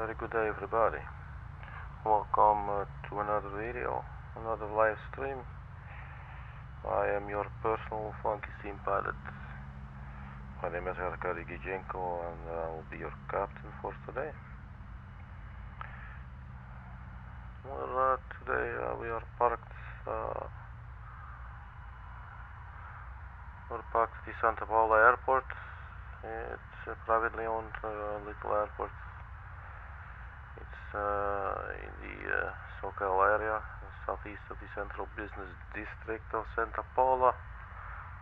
Very good day, everybody. Welcome to another video, another live stream. I am your personal funky scene pilot. My name is Arkady Gidzenko and I will be your captain for today. Well, today we are parked at the Santa Paula airport. It's a privately owned little airport. It's in the SoCal area, southeast of the Central Business District of Santa Paula,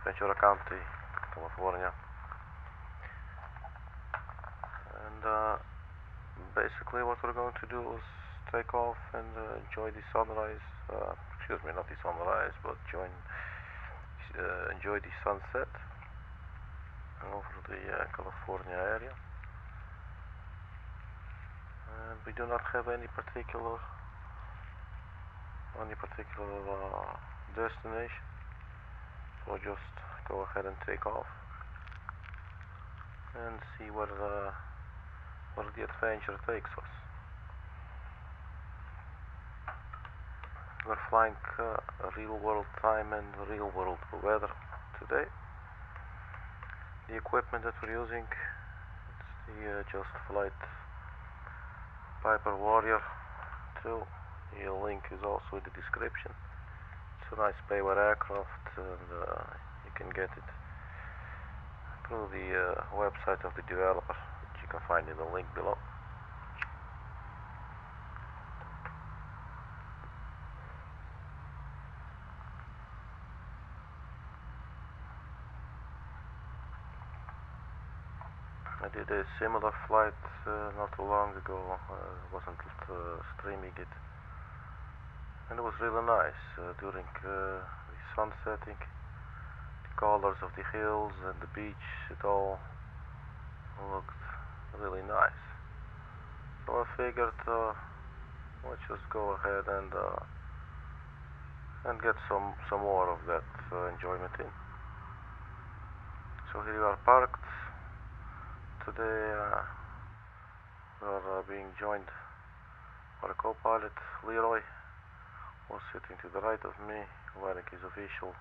Ventura County, California. And basically what we're going to do is take off and enjoy the sunrise, excuse me, not the sunrise, but enjoy the sunset over the California area. And we do not have any particular destination, so just go ahead and take off and see where the adventure takes us. We're flying real world time and real world weather today. The equipment that we're using, it's the Just Flight Piper Warrior 2. The link is also in the description. It's a nice payware aircraft, and you can get it through the website of the developer, which you can find in the link below. I did a similar flight not too long ago. Wasn't streaming it, and it was really nice. During the sun setting, the colors of the hills and the beach, it all looked really nice. So I figured, let's just go ahead and get some more of that enjoyment in. So here we are parked. Today we are being joined by a co-pilot, Leroy, who's sitting to the right of me, wearing his official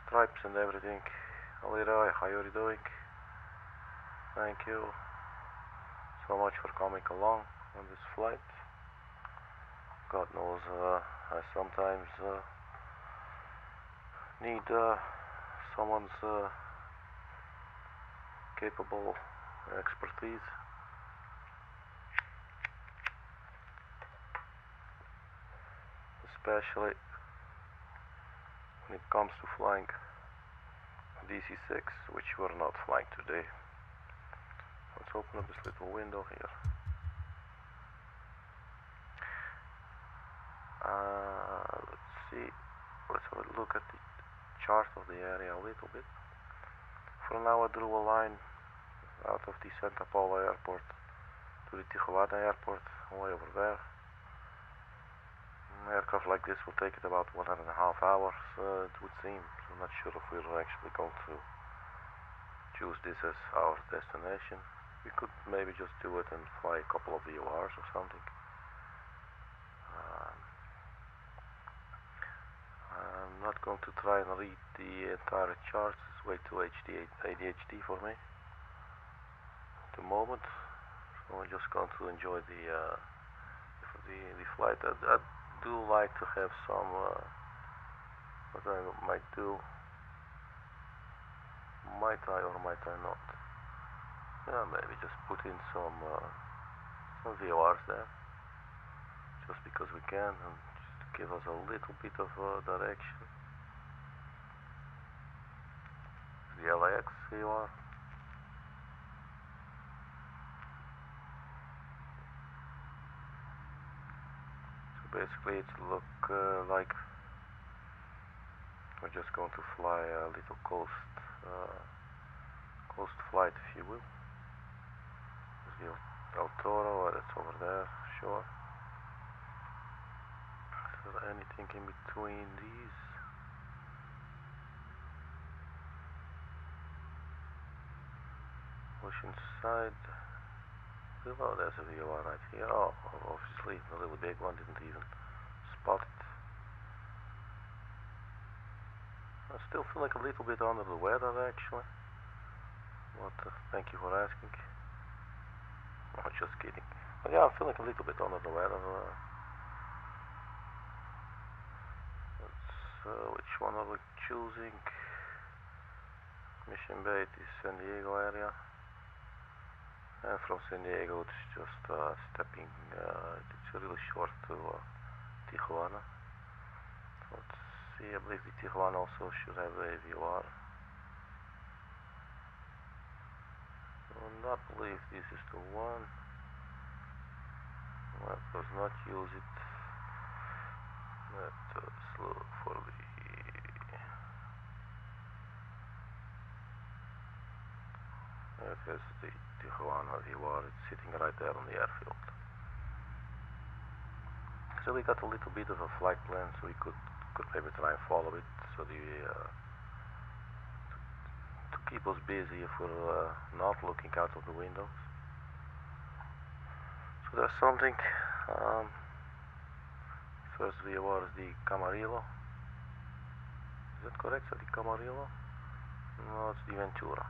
stripes and everything. Leroy, how are you doing? Thank you so much for coming along on this flight. God knows I sometimes need someone's capable expertise. Especially when it comes to flying DC-6, which we're not flying today. Let's open up this little window here. Let's see. Let's have a look at the chart of the area a little bit. For now I drew a line out of the Santa Paula airport to the Tijuana airport, way over there. An aircraft like this will take it about 1.5 hours, it would seem. I'm not sure if we're actually going to choose this as our destination. We could maybe just do it and fly a couple of VORs or something. I'm not going to try and read the entire charts. It's way too ADHD for me at the moment. So I'm just going to enjoy the flight. I do like to have some what I might do. Might I or might I not? Yeah, maybe just put in some VORs there, just because we can, and just give us a little bit of direction. The LAX VOR. So basically it look like we're just going to fly a little coast flight, if you will. There's the El Toro, that's over there, sure. Is there anything in between these? Oceanside. Below there's a VOR right here. Oh, obviously the little big one didn't even spot it. I still feel like a little bit under the weather actually. But thank you for asking. No, just kidding. But yeah, I'm feeling a little bit under the weather. Which one are we choosing? Mission Bay is San Diego area. And from San Diego it's just stepping, it's really short to Tijuana. Let's see, I believe the Tijuana also should have a VOR. I do not believe this is the one. That does not use it. Let us look for the... That is the Tijuana VOR. It's sitting right there on the airfield. So we got a little bit of a flight plan, so we could maybe try and follow it. So the to keep us busy if we're not looking out of the windows. So there's something. First VOR is the Camarillo. Is that correct? So the Camarillo? No, it's the Ventura.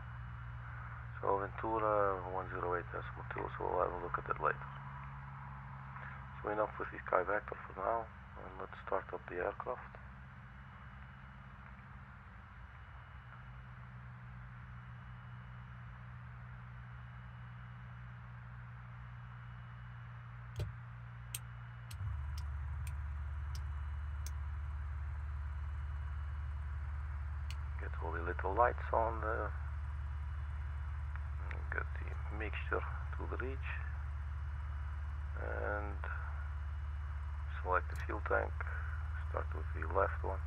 So Ventura 108.2, so we'll have a look at that later. So enough with the Sky Vector for now, and let's start up the aircraft. Get all the little lights on there. Get the mixture to the reach. And select the fuel tank. Start with the left one.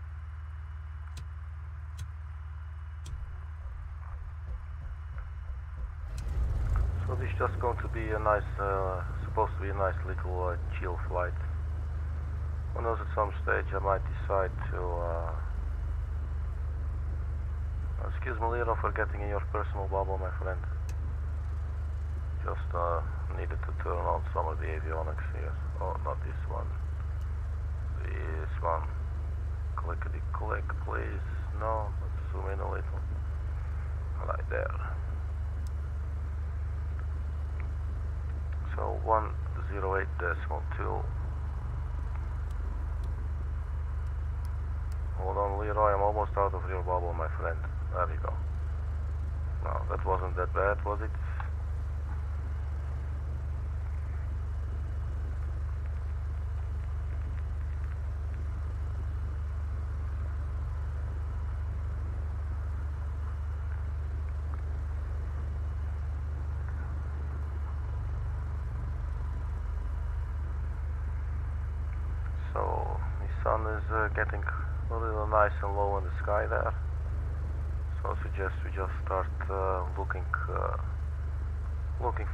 So this is just going to be a nice, supposed to be a nice little chill flight. Who knows, at some stage I might decide to, excuse me Lero for getting in your personal bubble, my friend. Just needed to turn on some of the avionics here. Oh, not this one. This one. Clickety click, please. No, let's zoom in a little. Right there. So 108.2. Hold on, Leroy, I'm almost out of your bubble, my friend. There we go. No, that wasn't that bad, was it? So the sun is getting a little nice and low in the sky there. So I suggest we just start looking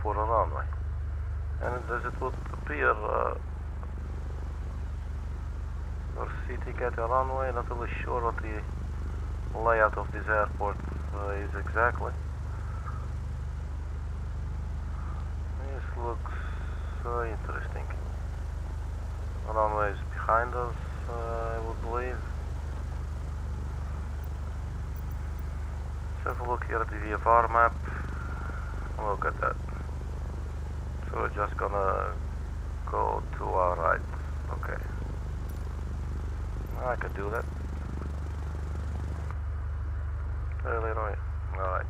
for a runway. And as it would appear, we're sitting at a runway. Not really sure what the layout of this airport is exactly. This looks interesting. The runway is behind us, I would believe. Let's have a look here at the VFR map. Look at that. So we're just gonna go to our right. Okay. I could do that. Hey Leroy. Alright.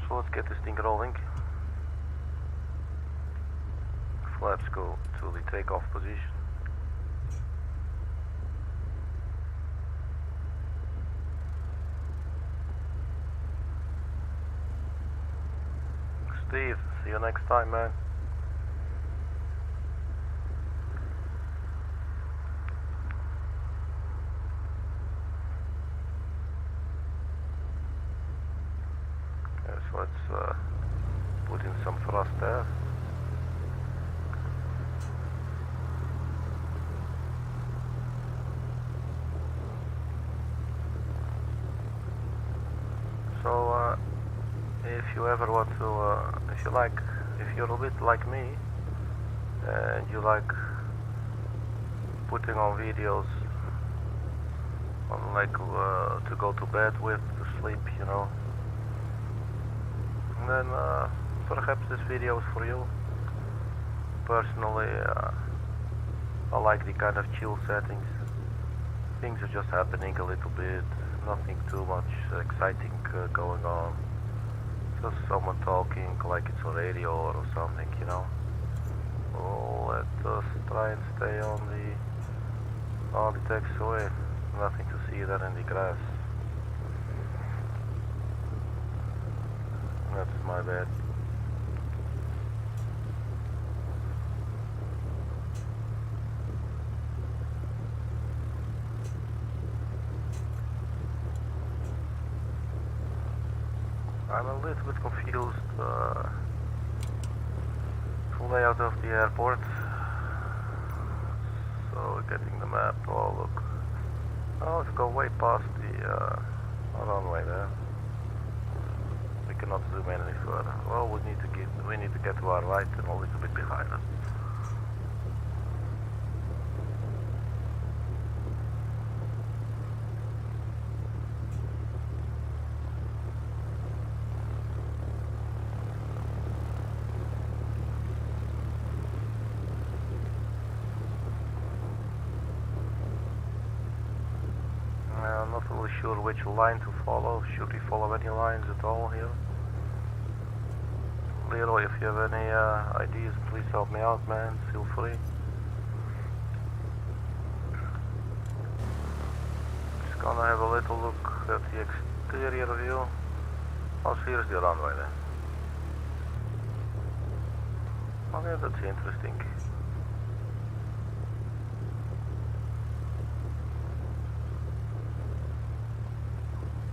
So let's get this thing rolling. Flaps go to the takeoff position. Steve, see you next time, man. Okay, so let's put in some thrust there. So if you ever want to if you're a bit like me, and you like putting on videos on to go to bed with, to sleep, you know, then perhaps this video is for you. Personally, I like the kind of chill settings. Things are just happening a little bit, nothing too much exciting going on. Just someone talking like it's on radio or something, you know. Let us try and stay on the taxiway. Nothing to see there in the grass. That's my bad. I'm a little bit confused. Full layout of the airport. So getting the map. Oh look. Oh, let's go way past the runway there. We cannot zoom in any further. Well, we need to get to our right and a little bit behind us. I'm not really sure which line to follow. Should we follow any lines at all here? Leroy, if you have any ideas, please help me out, man. Feel free. Just gonna have a little look at the exterior view. Oh, so here's the runway then. Okay, that's interesting.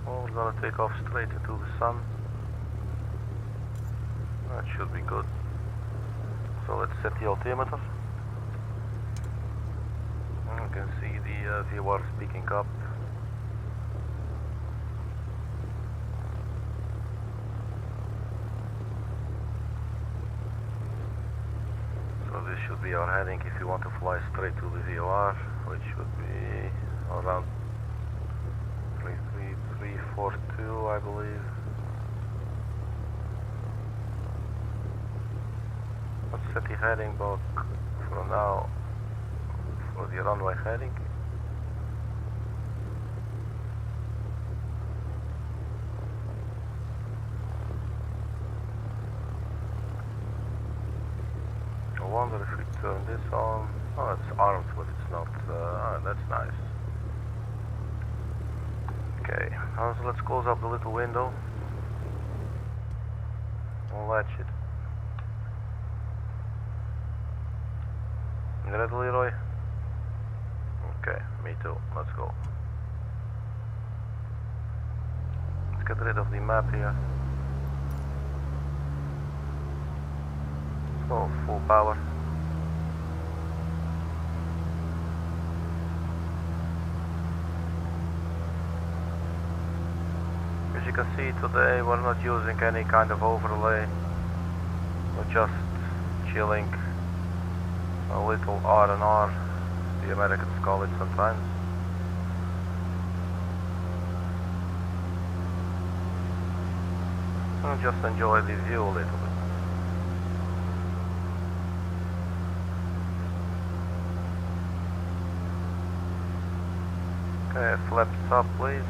Well, we're gonna take off straight into the sun. That should be good. So let's set the altimeter. You can see the VOR speaking up. So this should be our heading if you want to fly straight to the VOR, which would be around 33342, I believe. Let's set the heading back for now for the runway heading. I wonder if we turn this on. Oh, it's armed, but it's not. That's nice. Okay, so let's close up the little window. I'll latch it. You ready, Leroy? Okay, me too. Let's go. Let's get rid of the map here. Let's go full power. As you can see today, we're not using any kind of overlay. We're just chilling. A little R&R, the Americans call it sometimes. And just enjoy the view a little bit. Okay, flaps up please.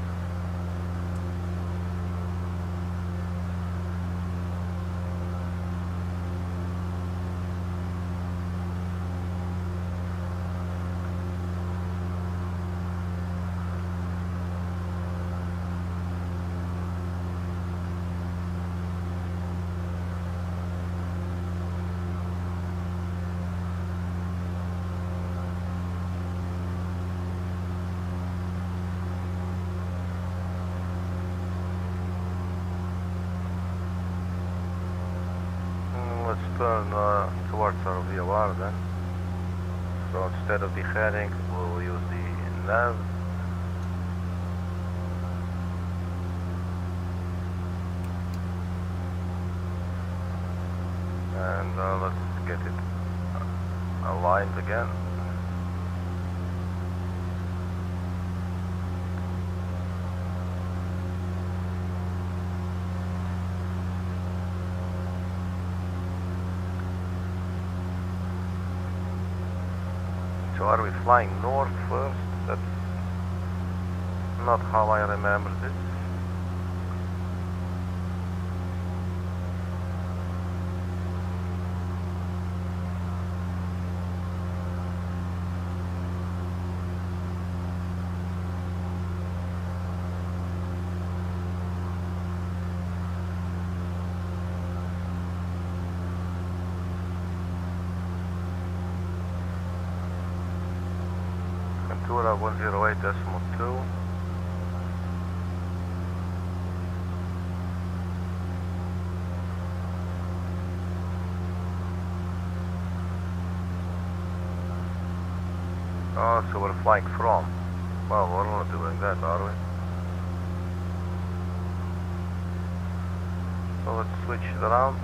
Let's turn towards our VOR then. So instead of the heading, we'll use the nav. And let's get it aligned again. So are we flying north first? That's not how I remember this. Ventura 108.2. Oh, so we're flying from. Well, we're not doing that, are we? So let's switch it around.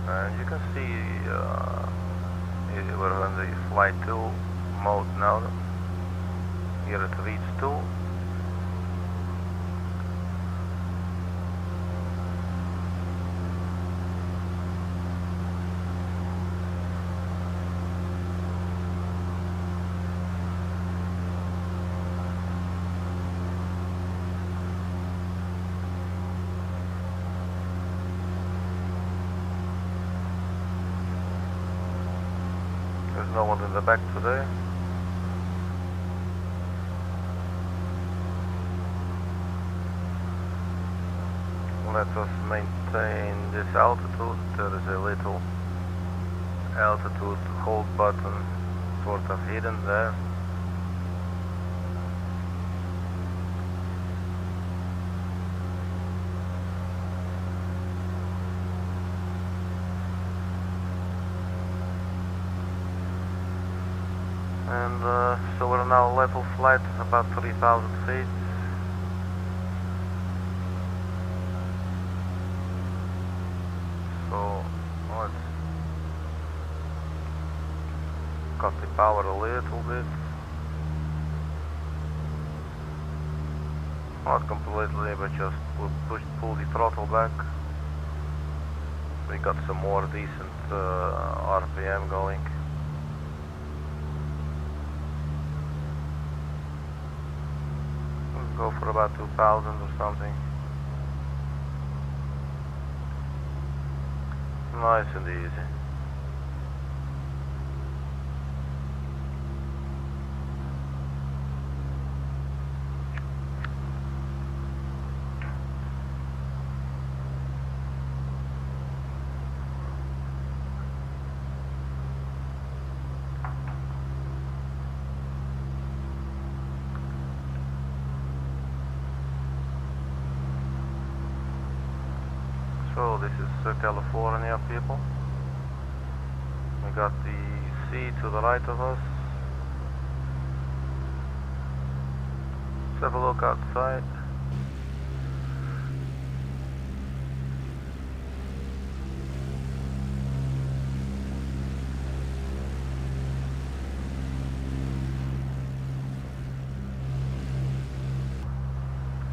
And you can see we're on the flight 2 mode now. Here it reads 2. There's no one in the back today. Let us maintain this altitude. There is a little altitude hold button sort of hidden there. And so we're now level flight, about 3,000 feet. So let's cut the power a little bit. Not completely, but just pull the throttle back. We got some more decent RPM going. Go for about 2,000 or something. Nice and easy. So this is California, people. We got the sea to the right of us. Let's have a look outside.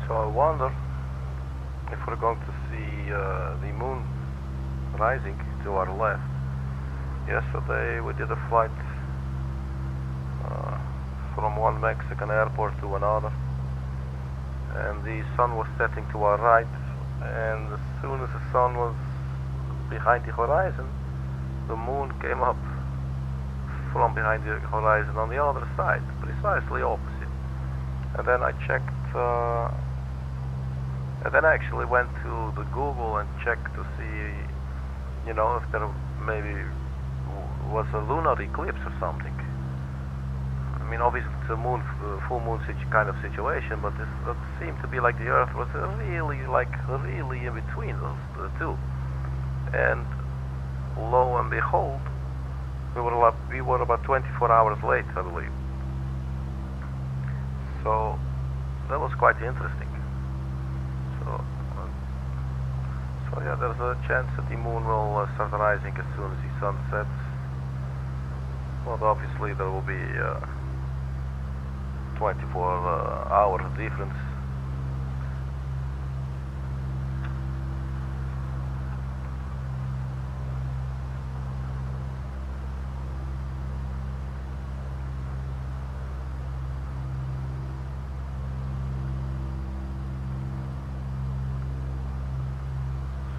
So I wonder if we're going to see the moon rising to our left. Yesterday we did a flight from one Mexican airport to another, and the sun was setting to our right, and as soon as the sun was behind the horizon, the moon came up from behind the horizon on the other side, precisely opposite. And then I checked and then I actually went to the Google and checked to see, you know, if there maybe was a lunar eclipse or something. I mean, obviously it's a full moon kind of situation, but this seemed to be like the Earth was really in between those two. And lo and behold, we were about 24 hours late, I believe. So that was quite interesting. So, so yeah, there's a chance that the moon will start rising as soon as the sun sets. But obviously there will be 24-hour difference.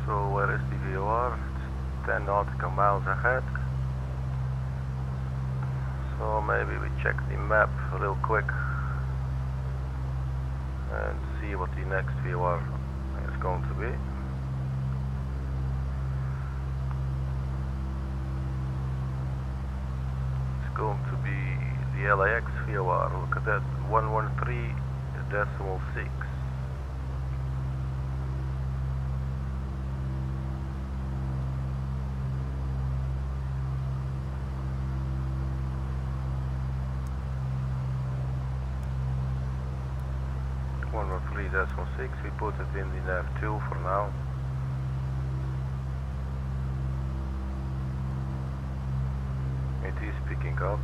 So where is the VOR? It's 10 nautical miles ahead. So maybe we check the map real quick and see what the next VOR is going to be. It's going to be the LAX VOR. Look at that, 113.6. We put it in the nav 2 for now. It is picking up.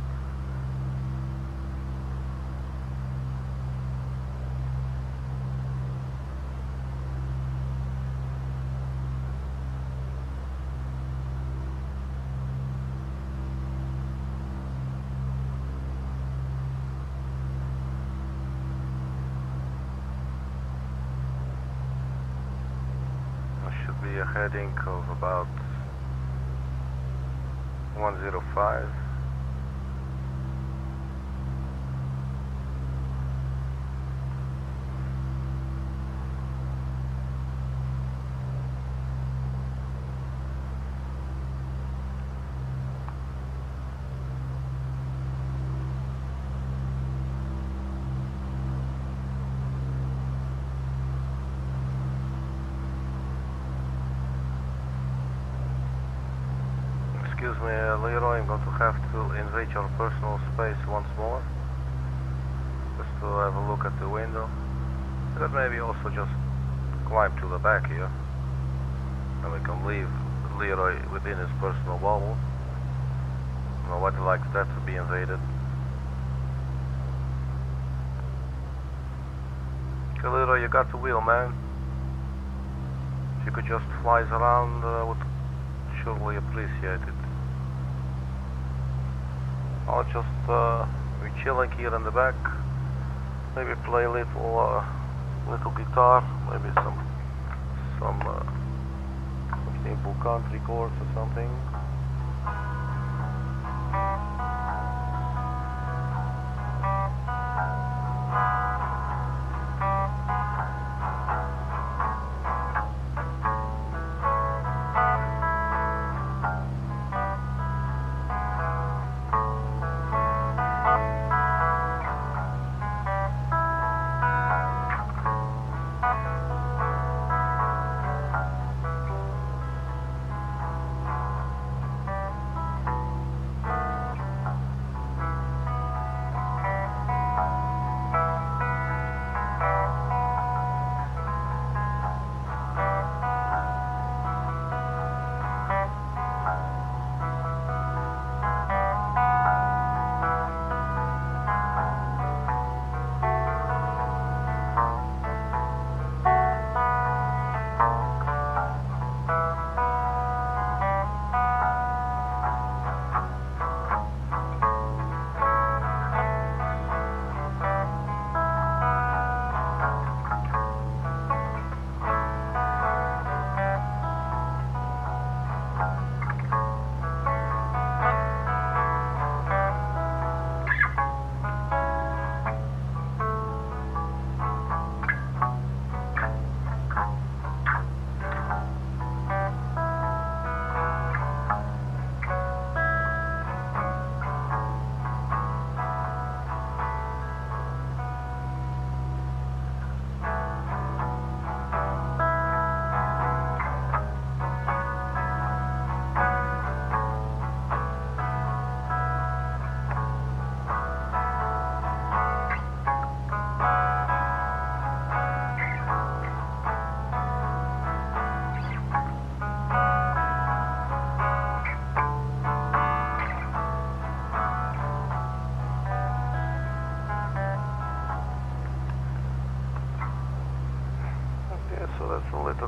A heading of about 105. Excuse me, Leroy, I'm going to have to invade your personal space once more, just to have a look at the window. But maybe also just climb to the back here, and we can leave Leroy within his personal bubble. Nobody likes that to be invaded. Okay, Leroy, you got the wheel, man. If you could just fly us around, I would surely appreciate it. I'll just be chilling here in the back. Maybe play a little guitar, maybe some simple country chords or something.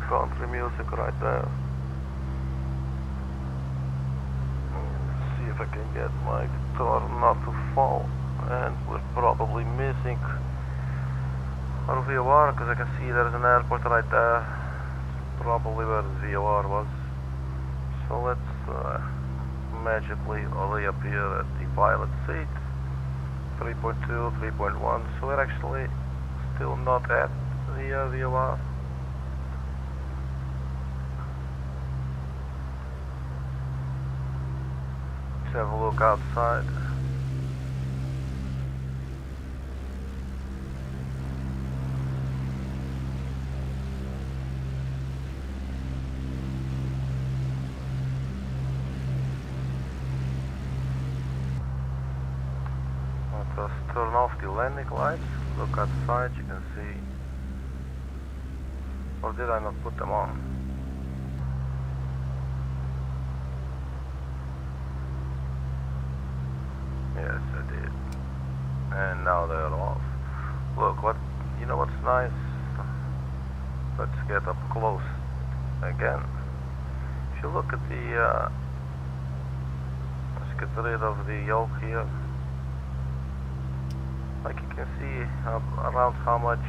country music right there. See if I can get my guitar not to fall. And we're probably missing our VOR, because I can see there's an airport right there. It's probably where the VOR was. So let's magically reappear at the pilot seat. 3.2, 3.1, so we're actually still not at the VOR. Let's have a look outside. Let us turn off the landing lights, look outside, you can see. Or did I not put them on? Yes, I did. And now they're off. Look, you know what's nice? Let's get up close again. If you look at the, let's get rid of the yoke here. Like you can see around how much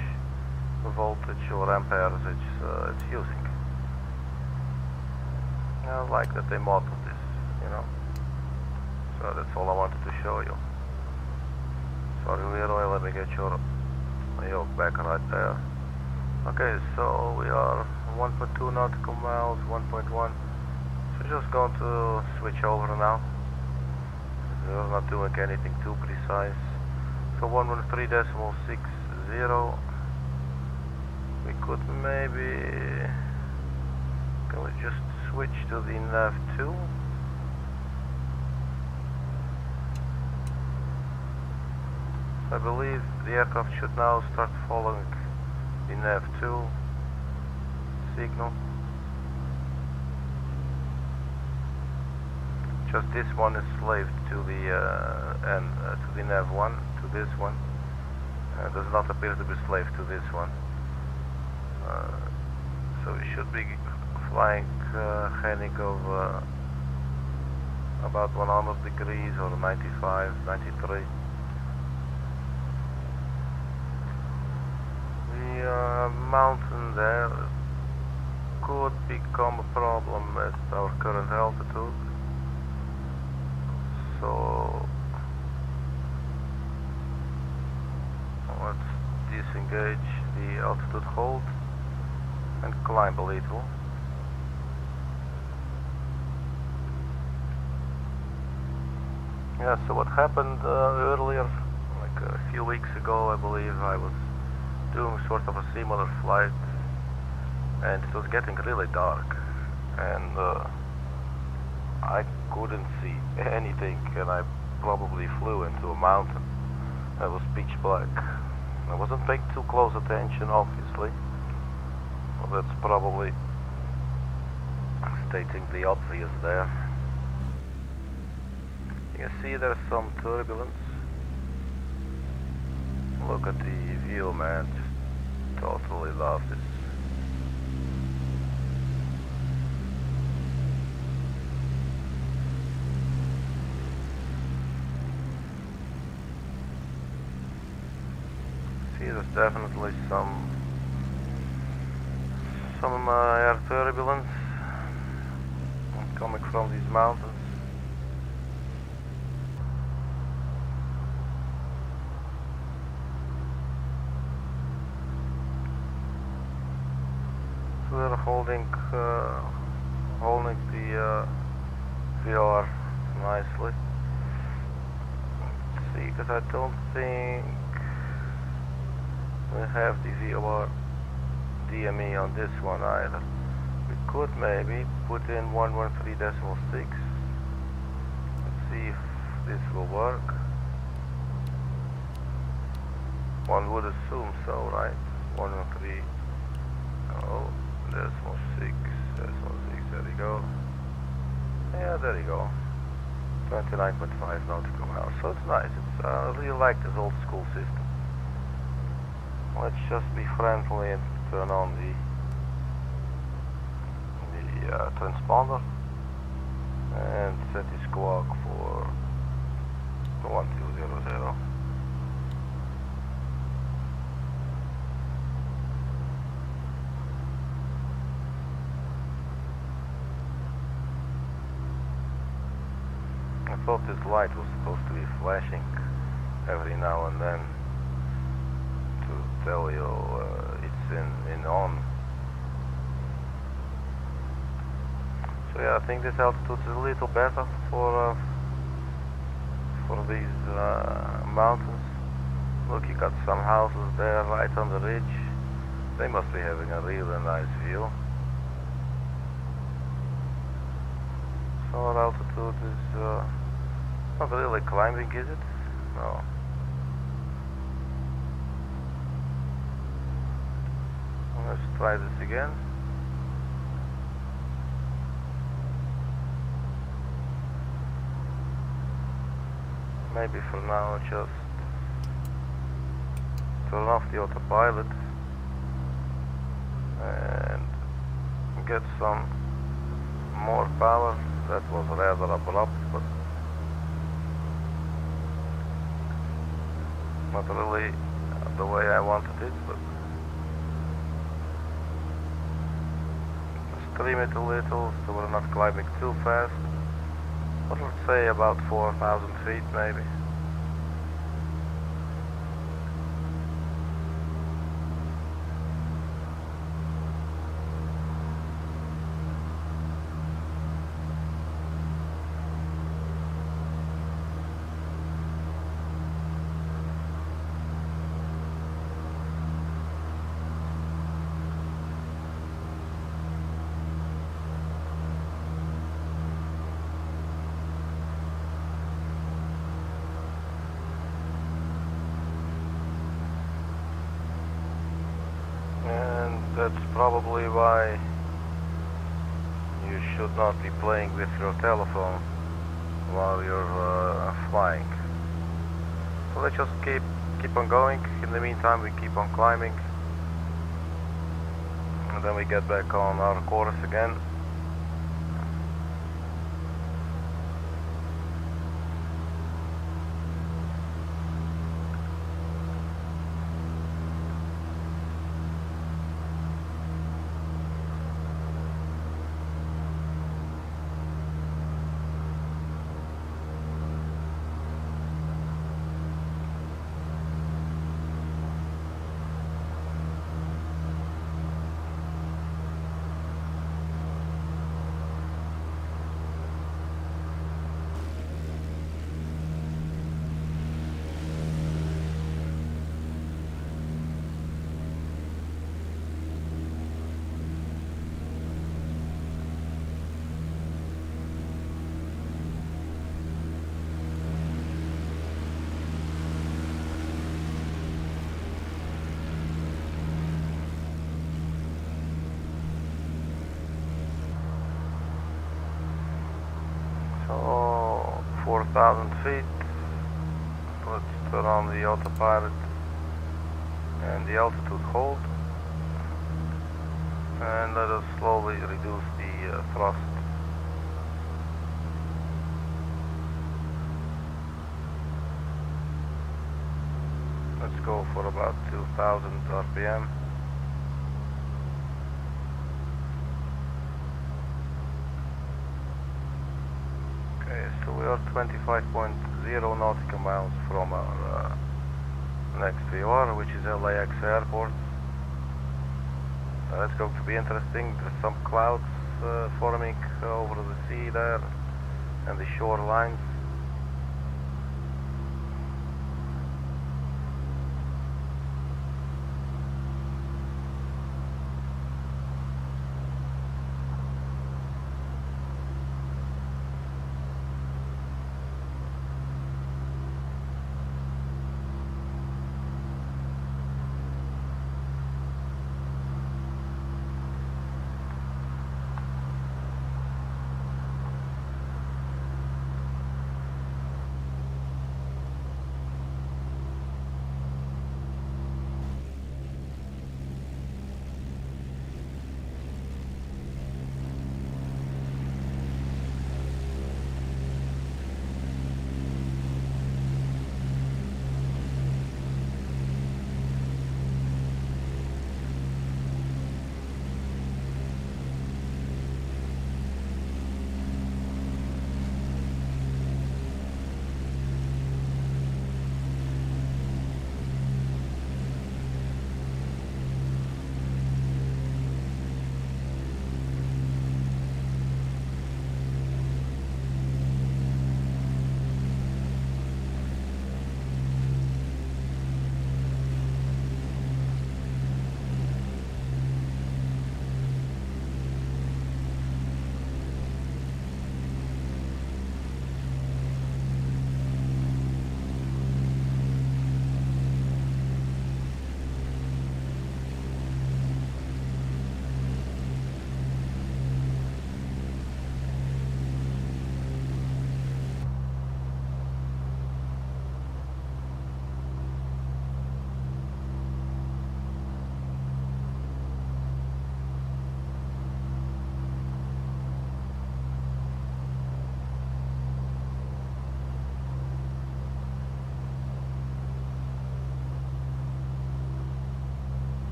voltage or amperes it's using. I like that they modeled this, you know. So that's all I wanted to show you. Sorry Leroy, let me get your yoke back right there. Okay, so we are 1.2 nautical miles, 1.1. So just going to switch over now. We're not doing anything too precise. So 113.60. We could maybe, can we just switch to the nav 2? I believe the aircraft should now start following the nav 2 signal. Just this one is slaved to the nav 1, to this one. Does not appear to be slave to this one. So we should be flying heading of about 100 degrees or 95, 93. The mountain there could become a problem at our current altitude. So let's disengage the altitude hold and climb a little. Yeah, so what happened earlier, like a few weeks ago, I believe, I was doing sort of a similar flight and it was getting really dark and I couldn't see anything, and I probably flew into a mountain that was pitch black. I wasn't paying too close attention, obviously. Well, that's probably stating the obvious there. You can see there's some turbulence. Look at the view, man. Just totally love this. See, there's definitely some air turbulence coming from these mountains. So we're holding the VR nicely. Let's see, because I don't think we have the VOR DME on this one either. We could maybe put in 113.6. Let's see if this will work. One would assume so, right? 113. Oh, decimal 6. There you go. Yeah, there you go. 29.5 nautical miles. So it's nice. I really like this old school system. Let's just be friendly and turn on the transponder and set the squawk for 1200. I thought this light was supposed to be flashing every now and then to tell you it's in on. So yeah, I think this altitude is a little better for these mountains. Look, you got some houses there right on the ridge. They must be having a really nice view. So our altitude is not really climbing, is it? No. Let's try this again. Maybe for now just turn off the autopilot and get some more power. That was rather abrupt, but not really the way I wanted it, but stream it a little so we're not climbing too fast. But let's say about 4,000 feet maybe. That's probably why you should not be playing with your telephone while you're flying. So let's just keep on going. In the meantime, we keep on climbing, and then we get back on our course again. So 4,000 feet. Let's turn on the autopilot and the altitude hold, and let us slowly reduce the thrust. Let's go for about 2,000 RPM. So we are 25.0 nautical miles from our next VOR, which is LAX airport. It's going to be interesting. There's some clouds forming over the sea there and the shorelines.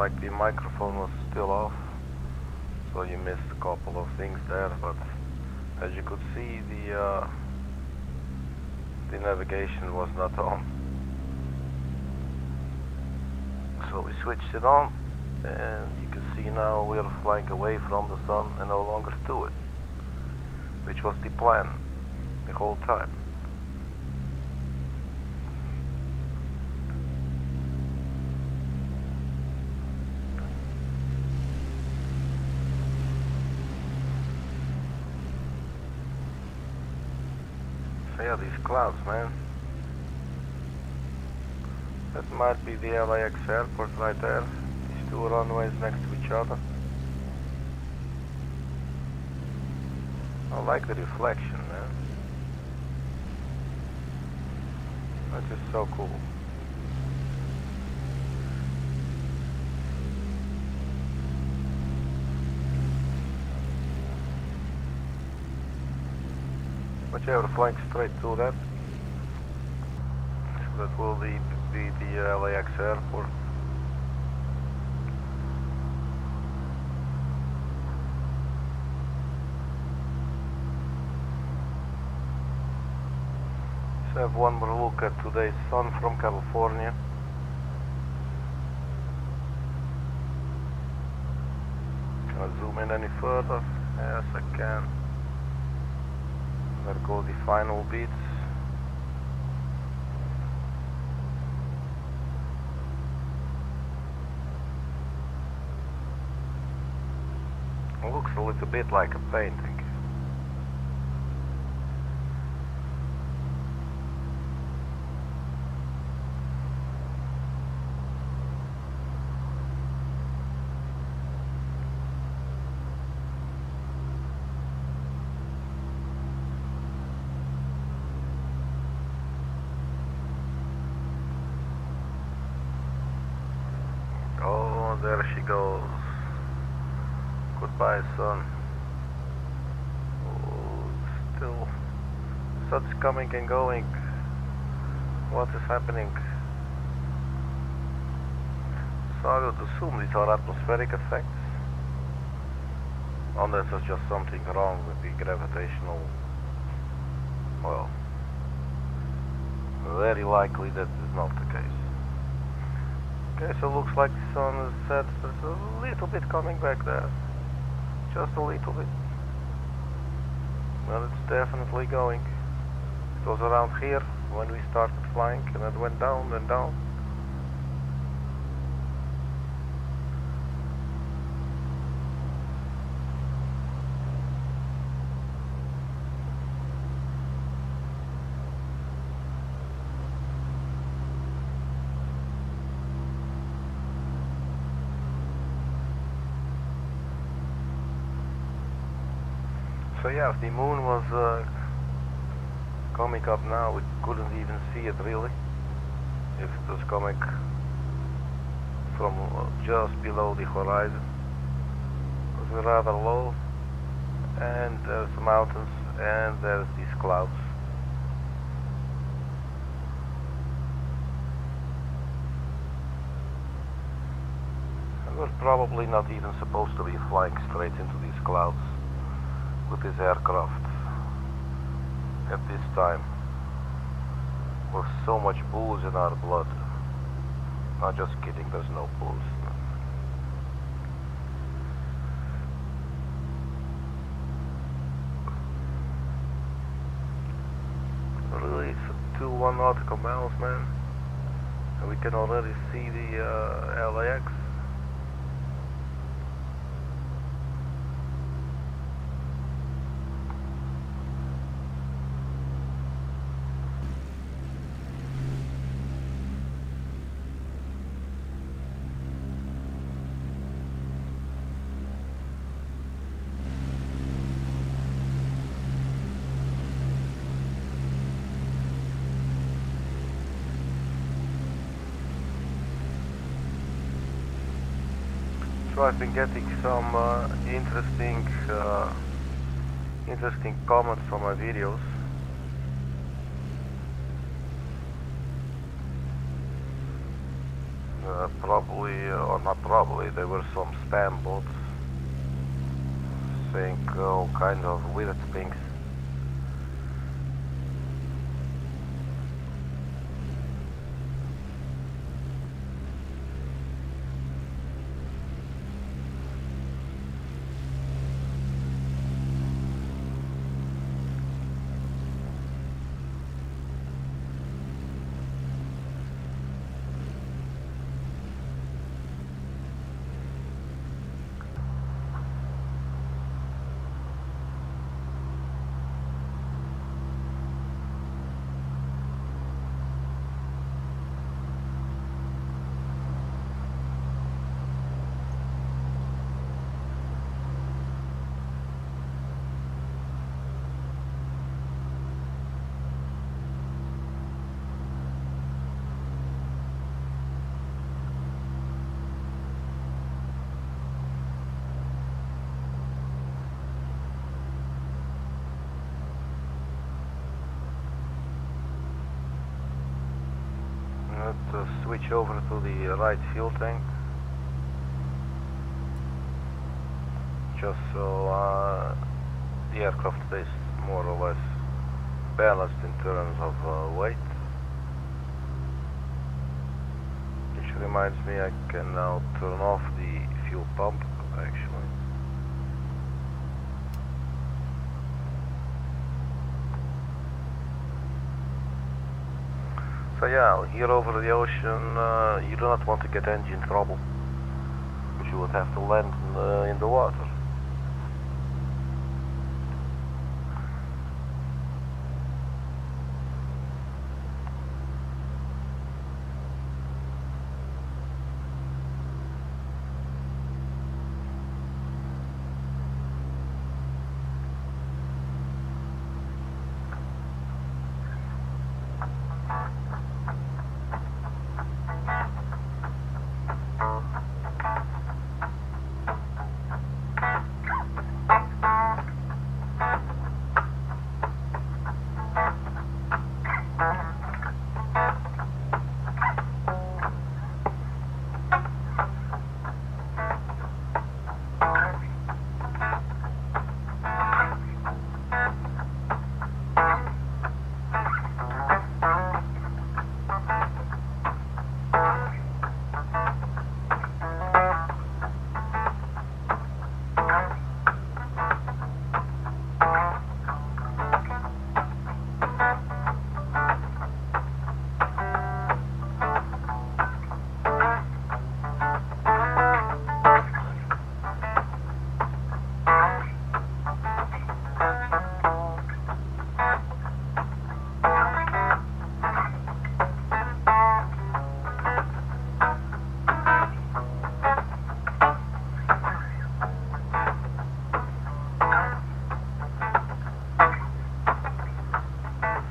like the microphone was still off, so you missed a couple of things there, but as you could see, the navigation was not on. So we switched it on, and you can see now we are flying away from the sun and no longer to it, which was the plan the whole time. So yeah, these clouds, man. That might be the LAX airport right there. These two runways next to each other. I like the reflection, man. That's just so cool. But yeah, we're flying straight to that. So that will be the LAX airport. Let's have one more look at today's sun from California. Can I zoom in any further? Yes, I can. There go the final beats. It looks a little bit like a painting. Oh, there she goes. Goodbye, sun. Oh, still, sun's coming and going. What is happening? So I would assume these are atmospheric effects, unless there's just something wrong with the gravitational. Well, very likely that is not the case. Okay, so it looks like the sun is set. There's a little bit coming back there. Just a little bit. Well, it's definitely going. It was around here when we started flying, and it went down and down. So yeah, if the moon was coming up now, we couldn't even see it really. If it was coming from just below the horizon. It was rather low, and there's the mountains, and there's these clouds. And we're probably not even supposed to be flying straight into these clouds with this aircraft at this time, with so much booze in our blood. Not just kidding, there's no booze. Really, it's 2-1 nautical miles, man, and we can already see the LAX. So I've been getting some interesting comments on my videos. Probably, or not probably, there were some spam bots saying all kinds of weird things. Let's switch over to the right fuel tank, just so the aircraft stays more or less balanced in terms of weight. Which reminds me, I can now turn off the fuel pump actually. So yeah, here over the ocean, you do not want to get engine trouble, which you would have to land in the water.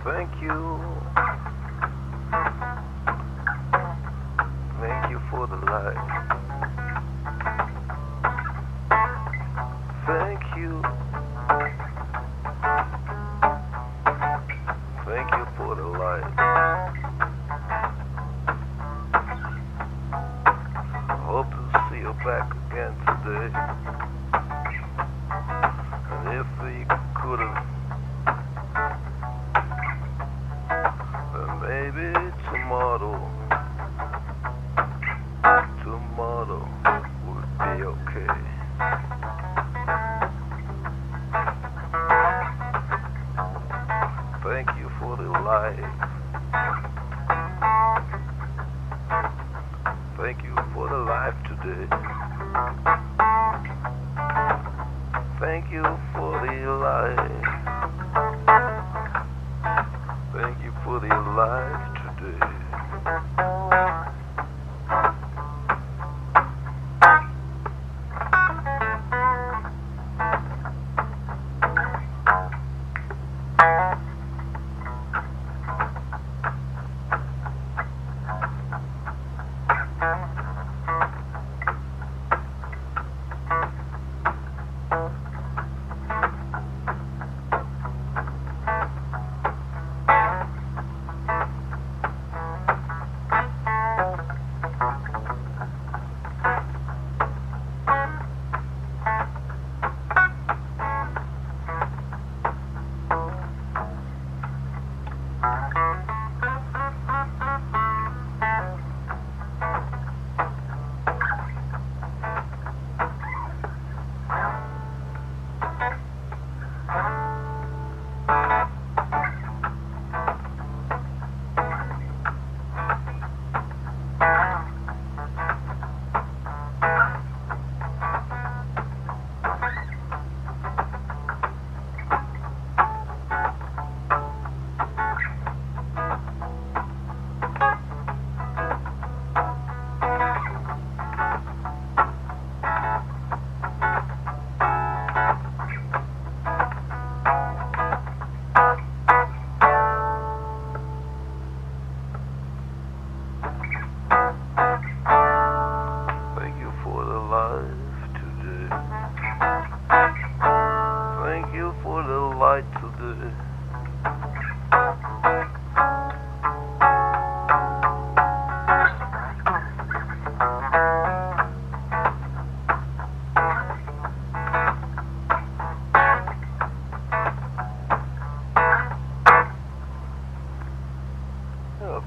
Thank you. Thank you for the light. Thank you. Thank you for the light. Hope to see you back again today. And if we couldn't, then maybe tomorrow would be okay. Thank you for the light. Thank you for the life today. Thank you for the light. Thank you for the life today.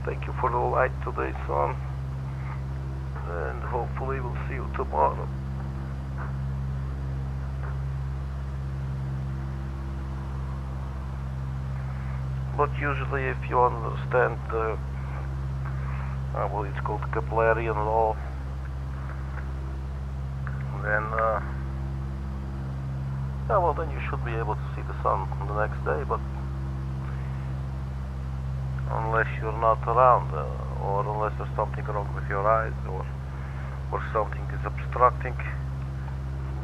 Thank you for the light today, son, and hopefully we'll see you tomorrow. But usually if you understand well, it's called Keplerian law, then yeah, well, then you should be able to see the sun the next day, but unless you're not around, or unless there's something wrong with your eyes, or something is obstructing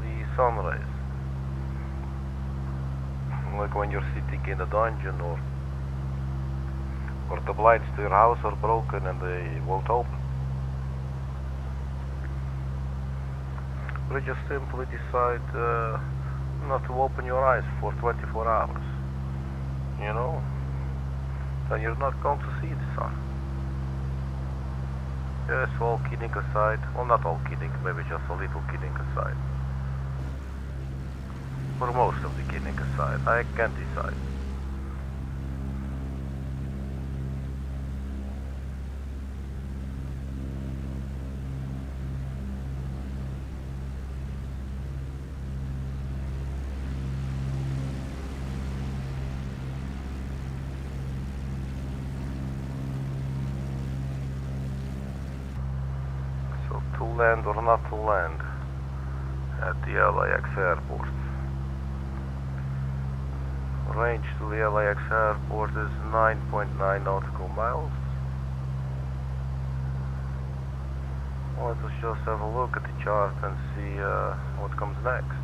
the sun rays, like when you're sitting in a dungeon, or the blinds to your house are broken and they won't open. Or you just simply decide not to open your eyes for 24 hours, you know, then you're not going to see the sun. Yes, all kidding aside, well, not all kidding, maybe just a little kidding aside. For most of the kidding aside, I can't decide. To land or not to land at the LAX airport. Range to the LAX airport is 9.9 nautical miles. Let us just have a look at the chart and see what comes next.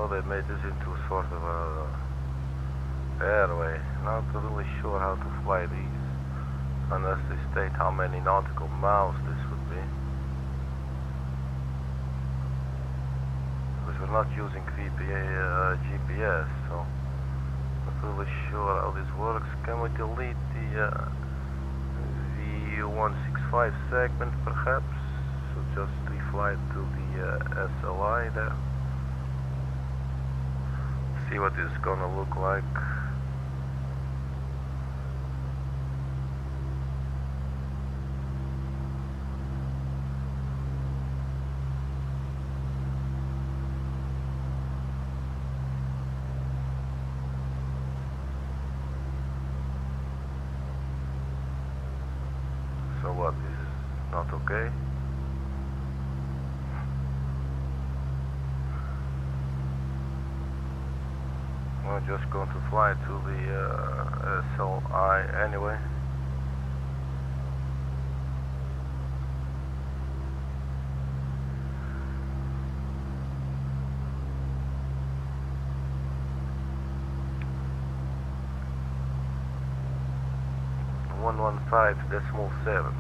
They made this into a sort of a airway. Not really sure how to fly these, unless they state how many nautical miles this would be. Because we're not using GPS, so not really sure how this works. Can we delete the 165 segment, perhaps? So just refly to the SLI there. See what this is gonna look like. So what, this is not okay? We're just going to fly to the SLI anyway. .115.7.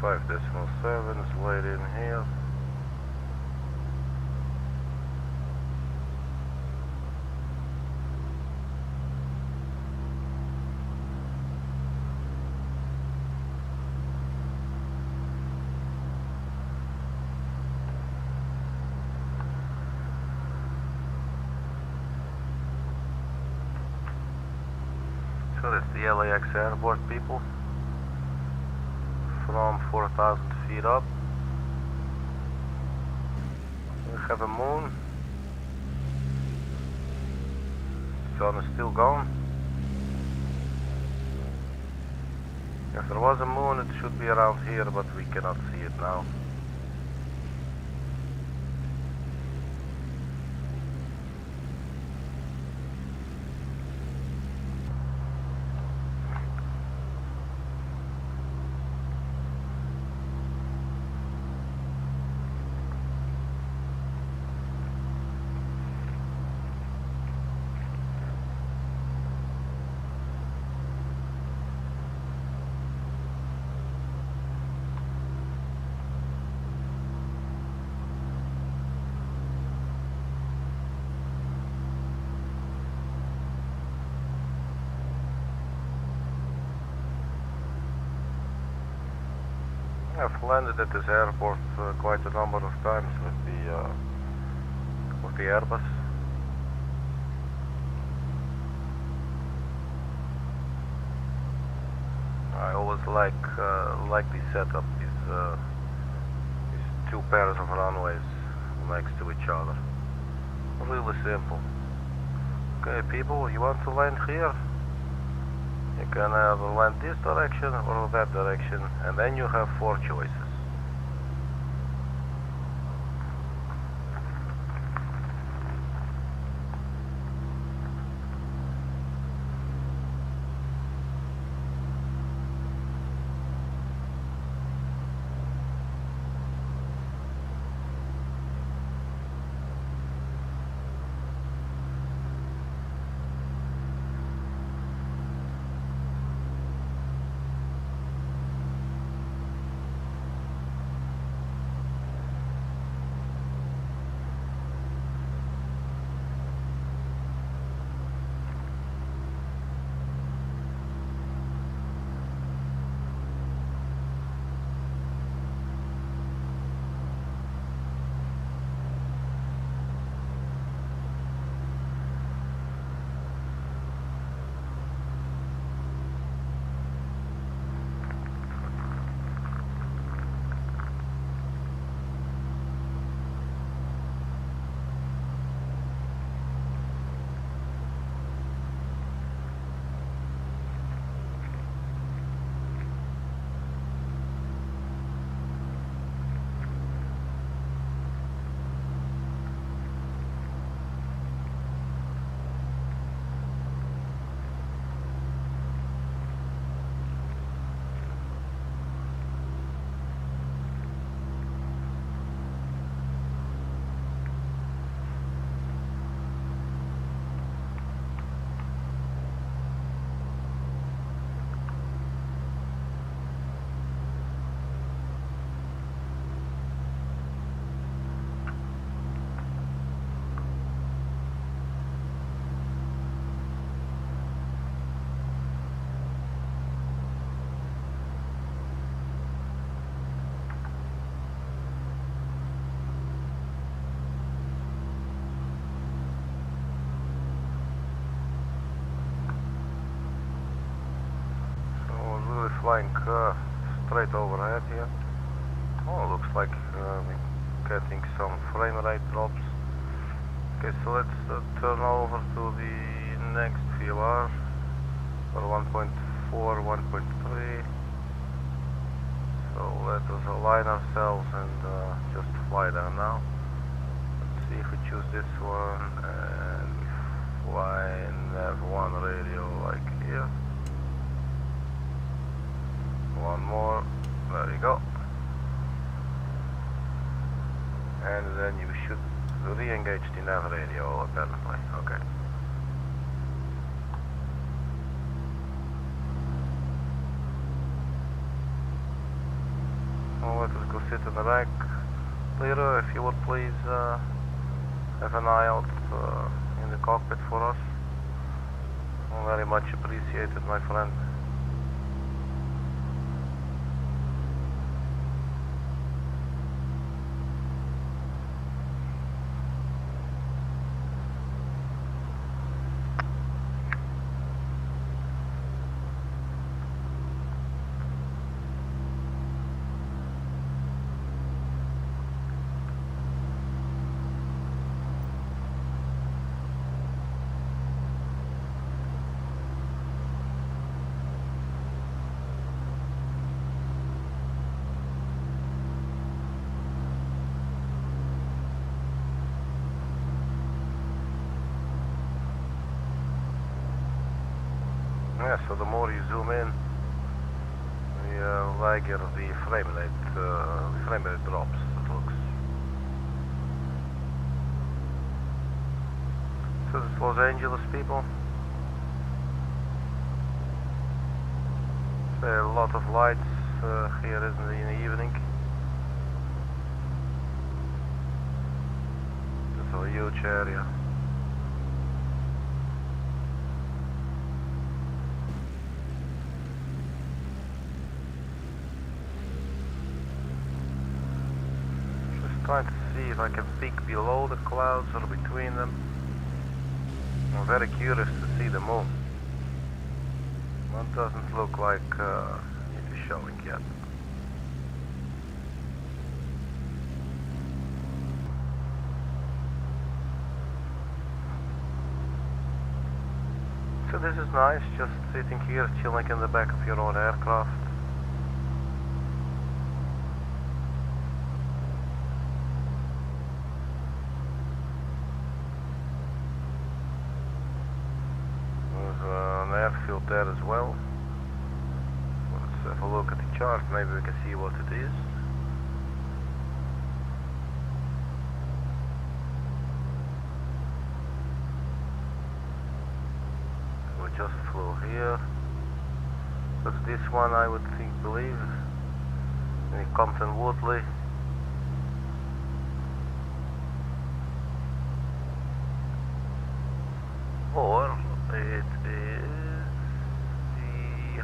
.5.7 is laid in here. So that's the LAX airport, people. From 4,000 feet up. We have a moon. Sun is still gone. If there was a moon, it should be around here, but we cannot see it now. I've landed at this airport quite a number of times with the Airbus. I always like the setup. These two pairs of runways next to each other. Really simple. Okay, people, you want to land here? You can either land this direction or that direction, and then you have 4 choices. Flying straight overhead here. Oh, looks like we're getting some frame rate drops. Okay, so let's turn over to the next VLR for 1.4, 1.3. So let us align ourselves and just fly down now. Let's see if we choose this one and we fly and have one radio like here. One more, there you go. And then you should re-engage the nav radio apparently. Okay. Well, let us go sit in the back. Leader, if you would please have an eye out in the cockpit for us. Very much appreciated, my friend. Yeah, so the more you zoom in, the larger the frame rate drops, it looks. So this is Los Angeles, people. There are a lot of lights here in the evening. It's a huge area. Trying to see if I can peek below the clouds or between them. I'm very curious to see the moon. One doesn't look like it is showing yet. So this is nice, just sitting here chilling in the back of your own aircraft. Airfield there as well. Let's have a look at the chart, maybe we can see what it is. We just flew here. That's this one, I would believe. In Compton Woodley. Or it is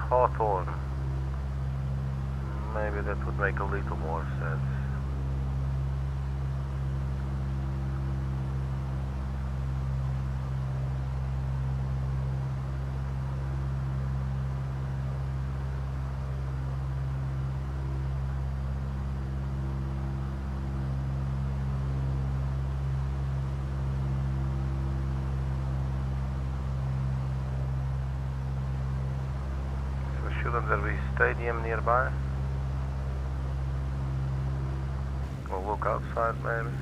Hawthorne. Maybe that would make a little more sense. Shouldn't there be a stadium nearby? We'll look outside maybe.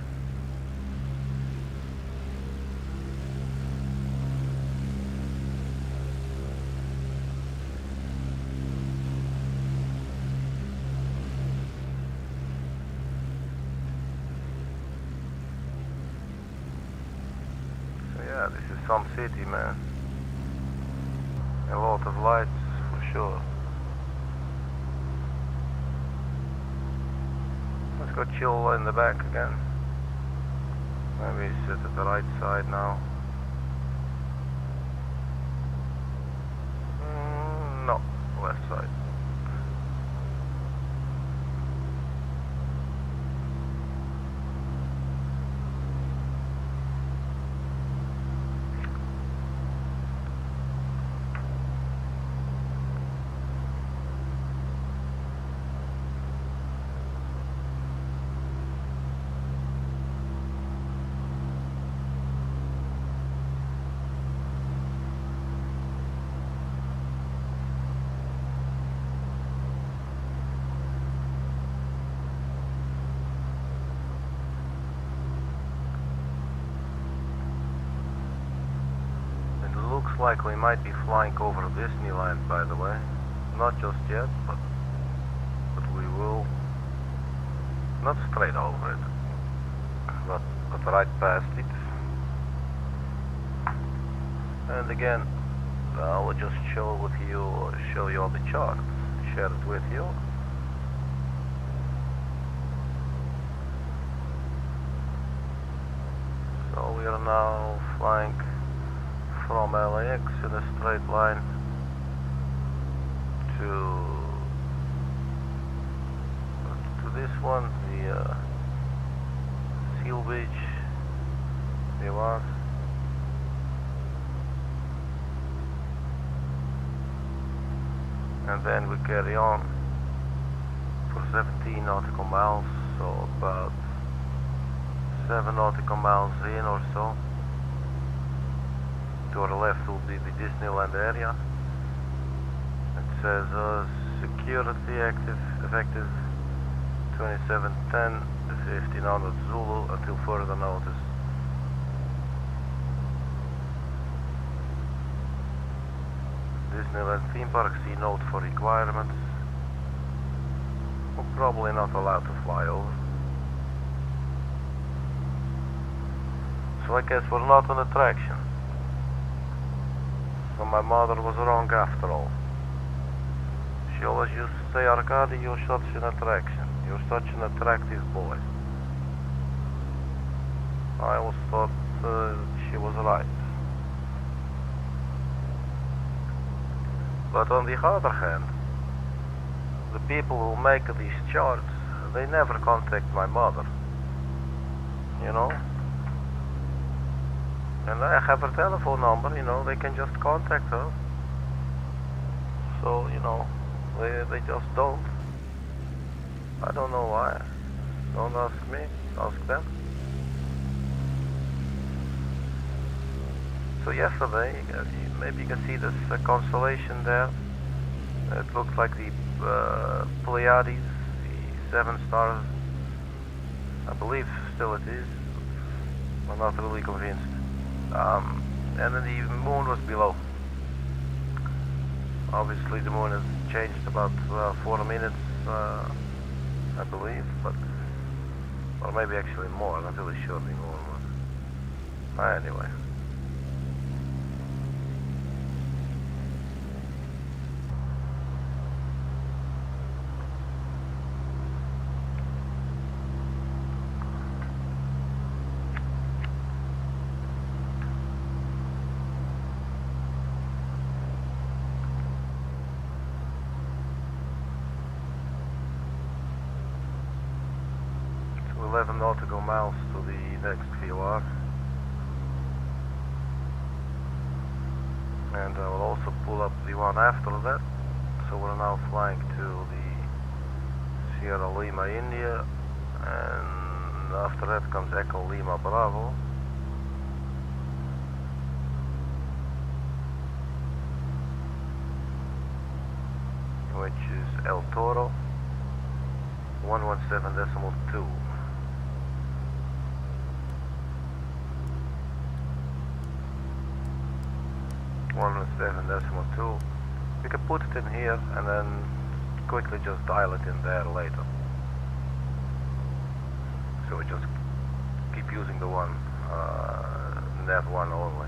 So yeah, this is some city, man. A lot of lights for sure. Let's go chill in the back again. Maybe sit at the right side now. No, left side. Like we might be flying over Disneyland, by the way. Not just yet, but we will. Not straight over it, but right past it. And again, I will just show you all the charts, share it with you. So we are now flying from LAX in a straight line to this one, the Seal Beach, Milan. And then we carry on for 17 nautical miles, so about 7 nautical miles in or so. To our left will be the Disneyland area. It says security active, effective 2710, 1500 Zulu until further notice. Disneyland theme park, see note for requirements. We're probably not allowed to fly over. So I guess we're not an attraction. So my mother was wrong after all. She always used to say, Arkady, you're such an attraction. You're such an attractive boy. I always thought she was right. But on the other hand, the people who make these charts, they never contact my mother. You know? And I have her telephone number, you know, they can just contact her. So, you know, they just don't. I don't know why. Don't ask me, ask them. So yesterday, maybe you can see this constellation there. It looks like the Pleiades, the 7 stars. I believe still it is. I'm not really convinced. And then the moon was below. Obviously the moon has changed about 4 minutes, I believe, but or maybe actually more. I'm not really sure the moon was. Anyway. So 11 nautical miles to the next VOR. And I will also pull up the one after that. So we're now flying to the Sierra Lima, India, and after that comes Echo Lima Bravo. Which is El Toro 117.2. We can put it in here and then quickly just dial it in there later. So we just keep using the one, that one only.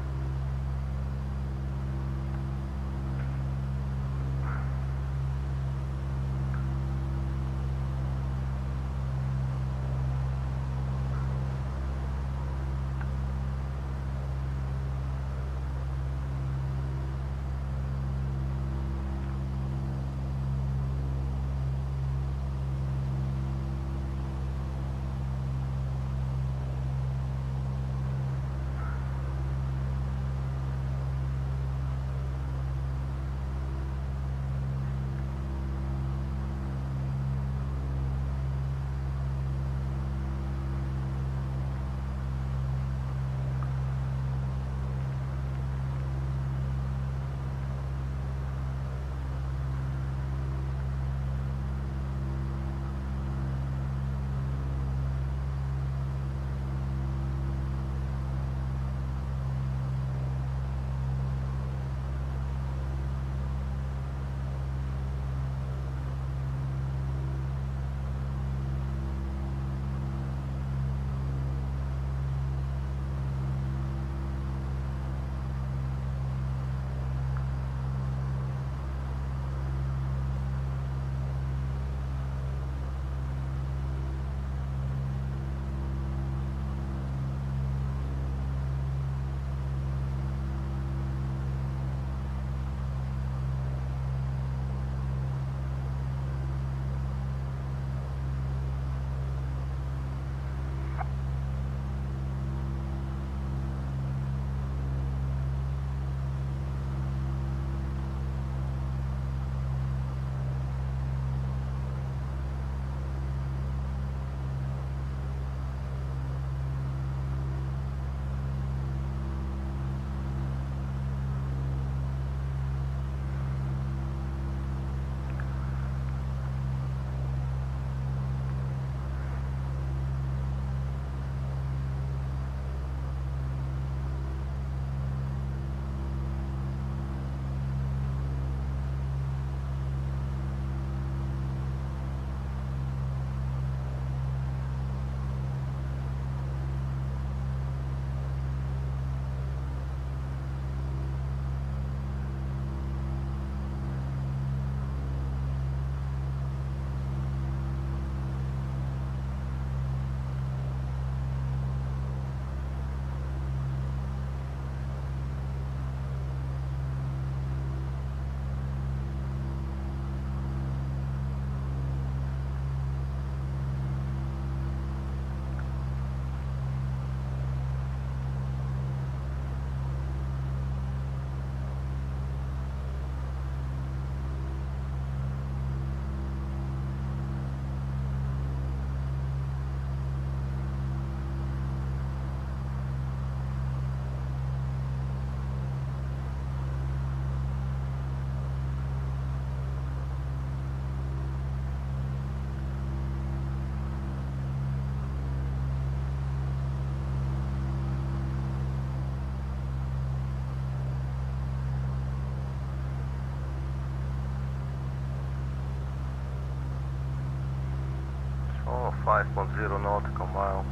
5.0 nautical mile.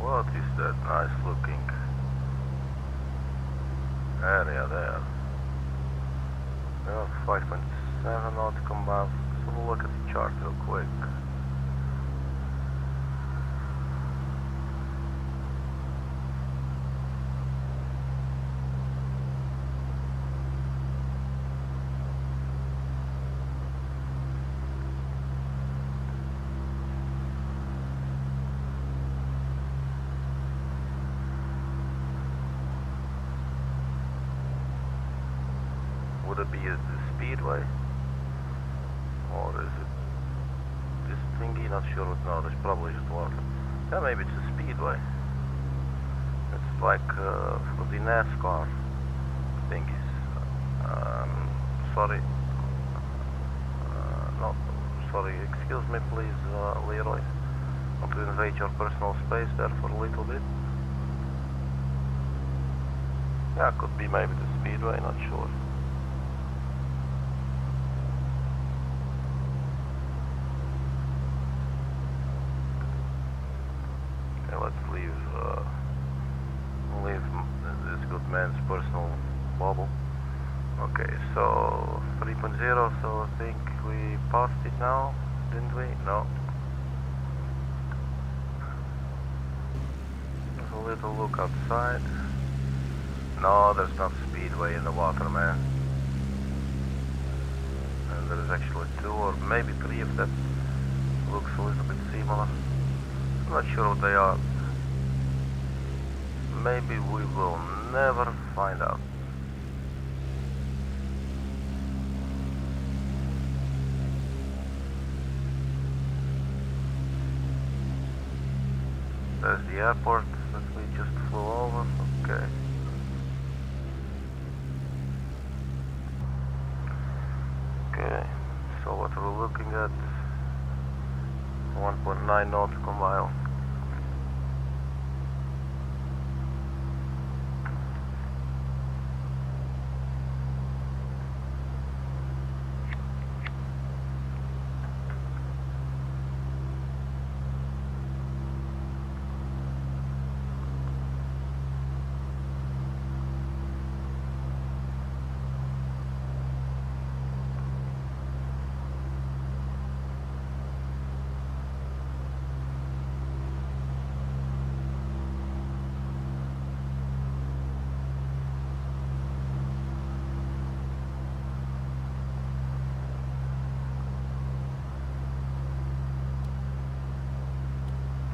What is that nice looking area there? Well, 5.7 nautical miles. So we'll look at the chart real quick. Would it be the speedway? Or is it this thingy? Not sure. No, there's probably just water. Yeah, maybe it's a speedway. It's like for the NASCAR thingies. Sorry. No, sorry. Excuse me, please, Leroy. Want to invade your personal space there for a little bit? Yeah, could be maybe the speedway. Not sure. Let's leave this good man's personal bubble. Okay, so 3.0, so I think we passed it now, didn't we? No. There's a little look outside. No, there's not speedway in the water, man. And there's actually 2 or maybe 3 of that. Looks a little bit similar. I'm not sure what they are. Maybe we will never find out. There's the airport that we just flew over. Okay. Okay. So what we're looking at, 1.9 nautical mile.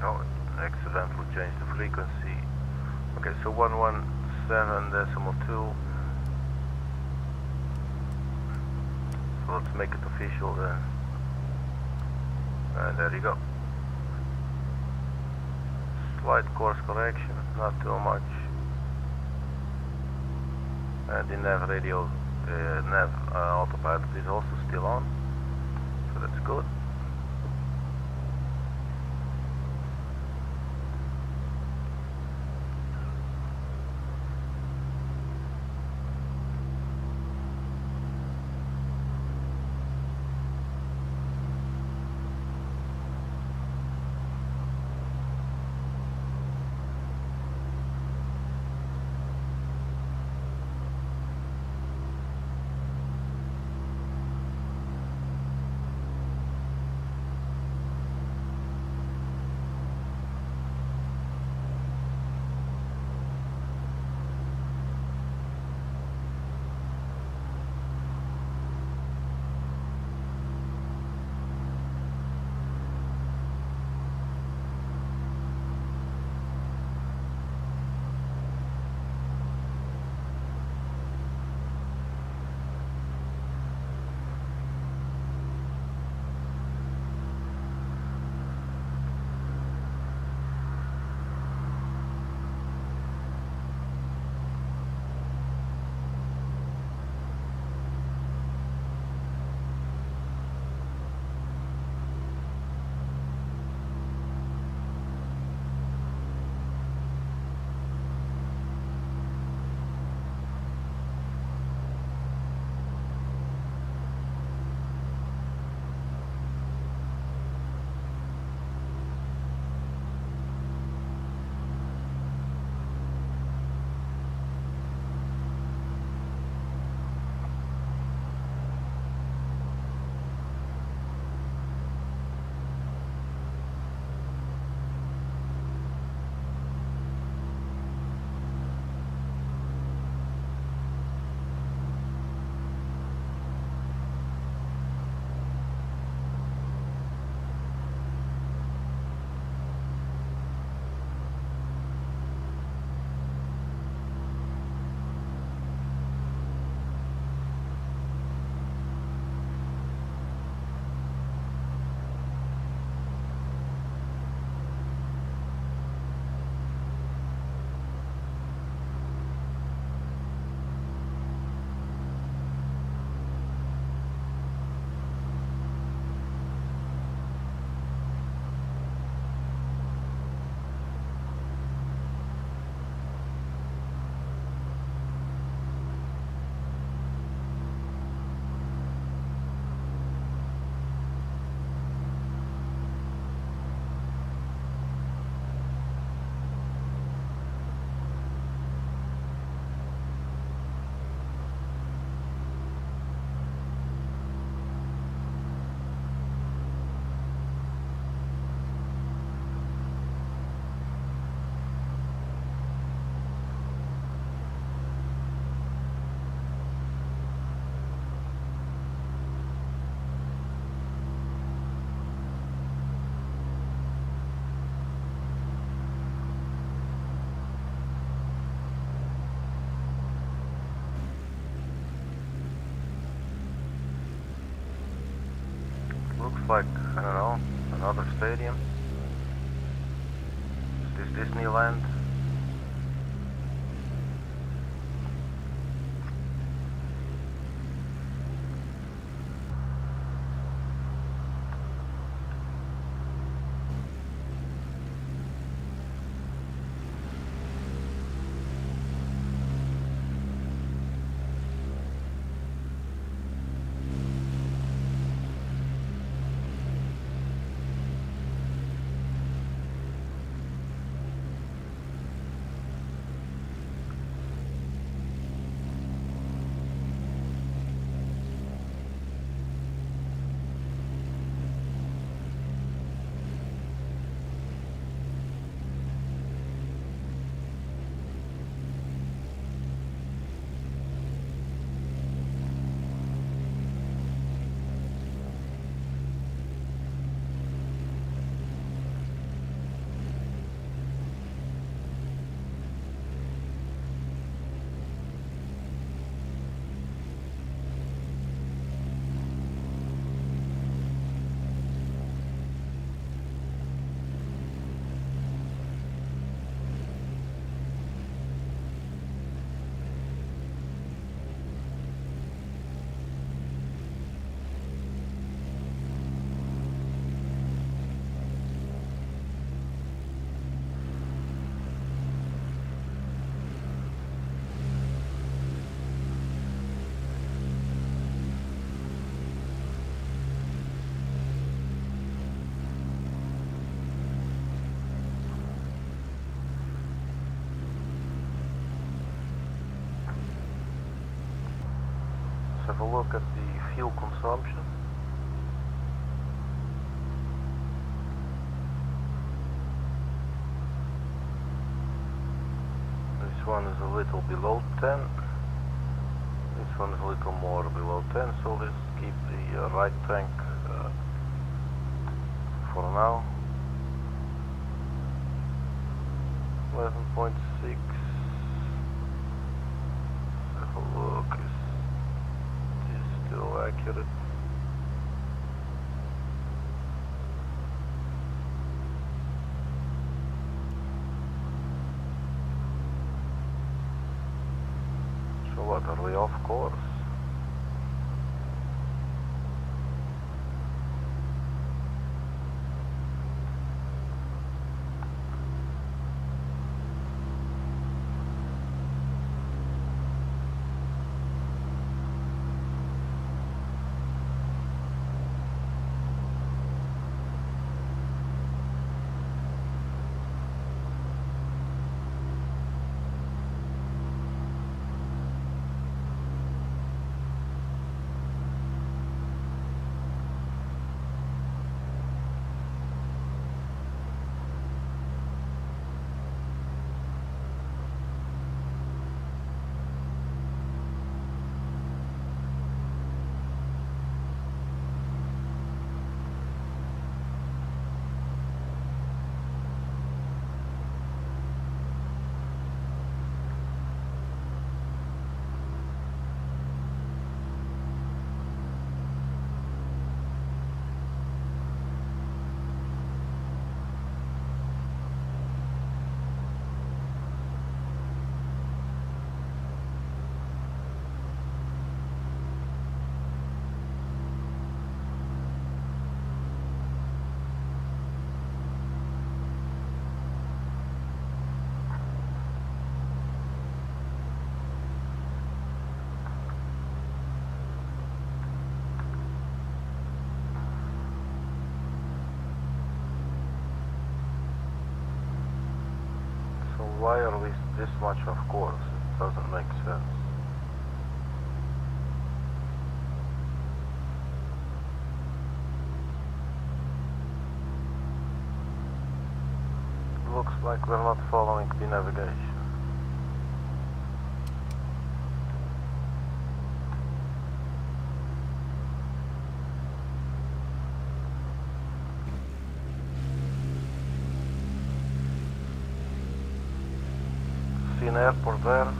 Oh, accidentally changed the frequency. Okay, so 117.2. So let's make it official then. And there you go. Slight course correction, not too much. And the nav radio, nav autopilot is also still on. So that's good. like, I don't know, another stadium. Is this Disneyland? Have a look at the fuel consumption. This one is a little below 10. This one is a little more below 10, so let's keep the right tank for now. 11.6. Have a look. Still accurate. So what, are we off course? Why are we this much off course? It doesn't make sense. Looks like we're not following the navigation. See an airport there,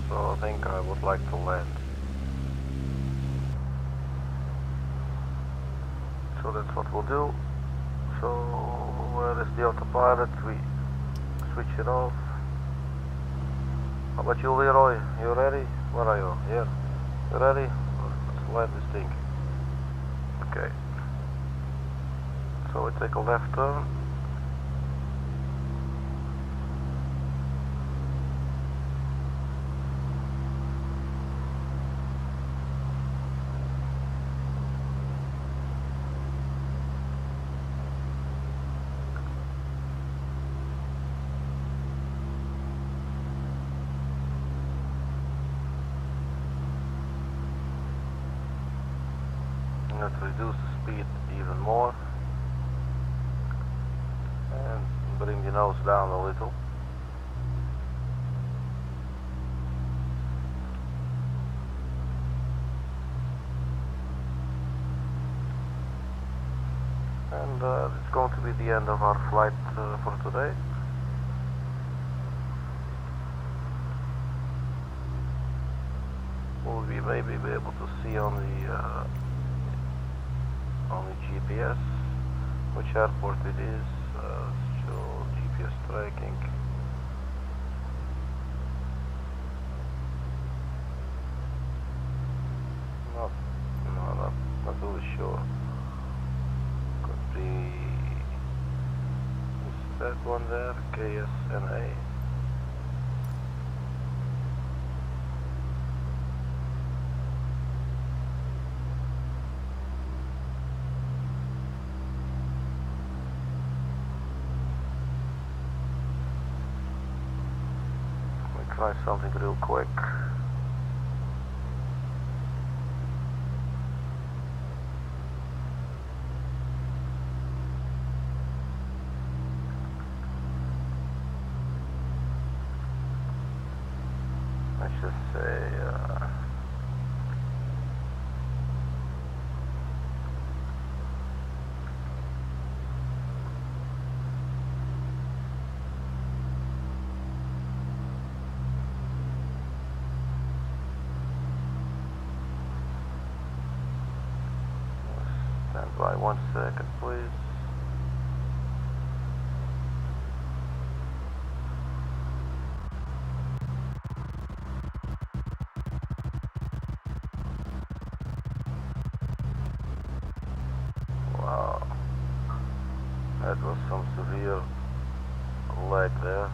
so I think I would like to land. So So that's what we'll do. So where is the autopilot? We switch it off. How about you, Leroy? You ready? Where are you? Here. You ready? Let's land this thing. Okay. So we take a left turn. Let's reduce the speed even more and bring the nose down a little. And it's going to be the end of our flight for today. We'll maybe be able to see on the GPS which airport it is. Still GPS tracking. Not really sure. Could be is that one there, KSNA. Try something real quick. Let's just say stand by 1 second, please. Wow, that was some severe lag there.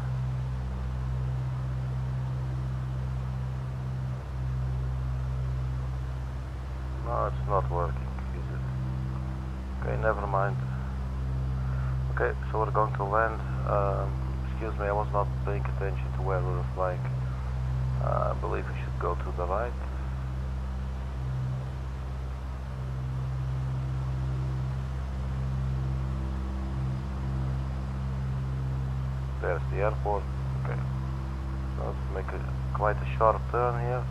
No, it's not working, is it? Okay, never mind. Okay, so we're going to land. Excuse me, I was not paying attention to where we were flying. I believe we should go to the right. There's the airport. Okay, so let's make quite a sharp turn here.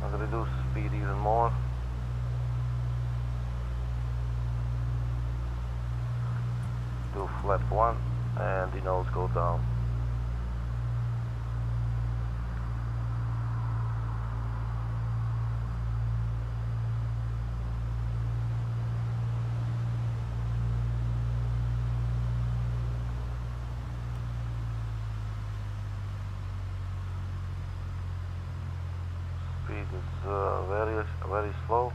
And reduce speed even more. Do flap 1 and the nose go down. Speed is very slow.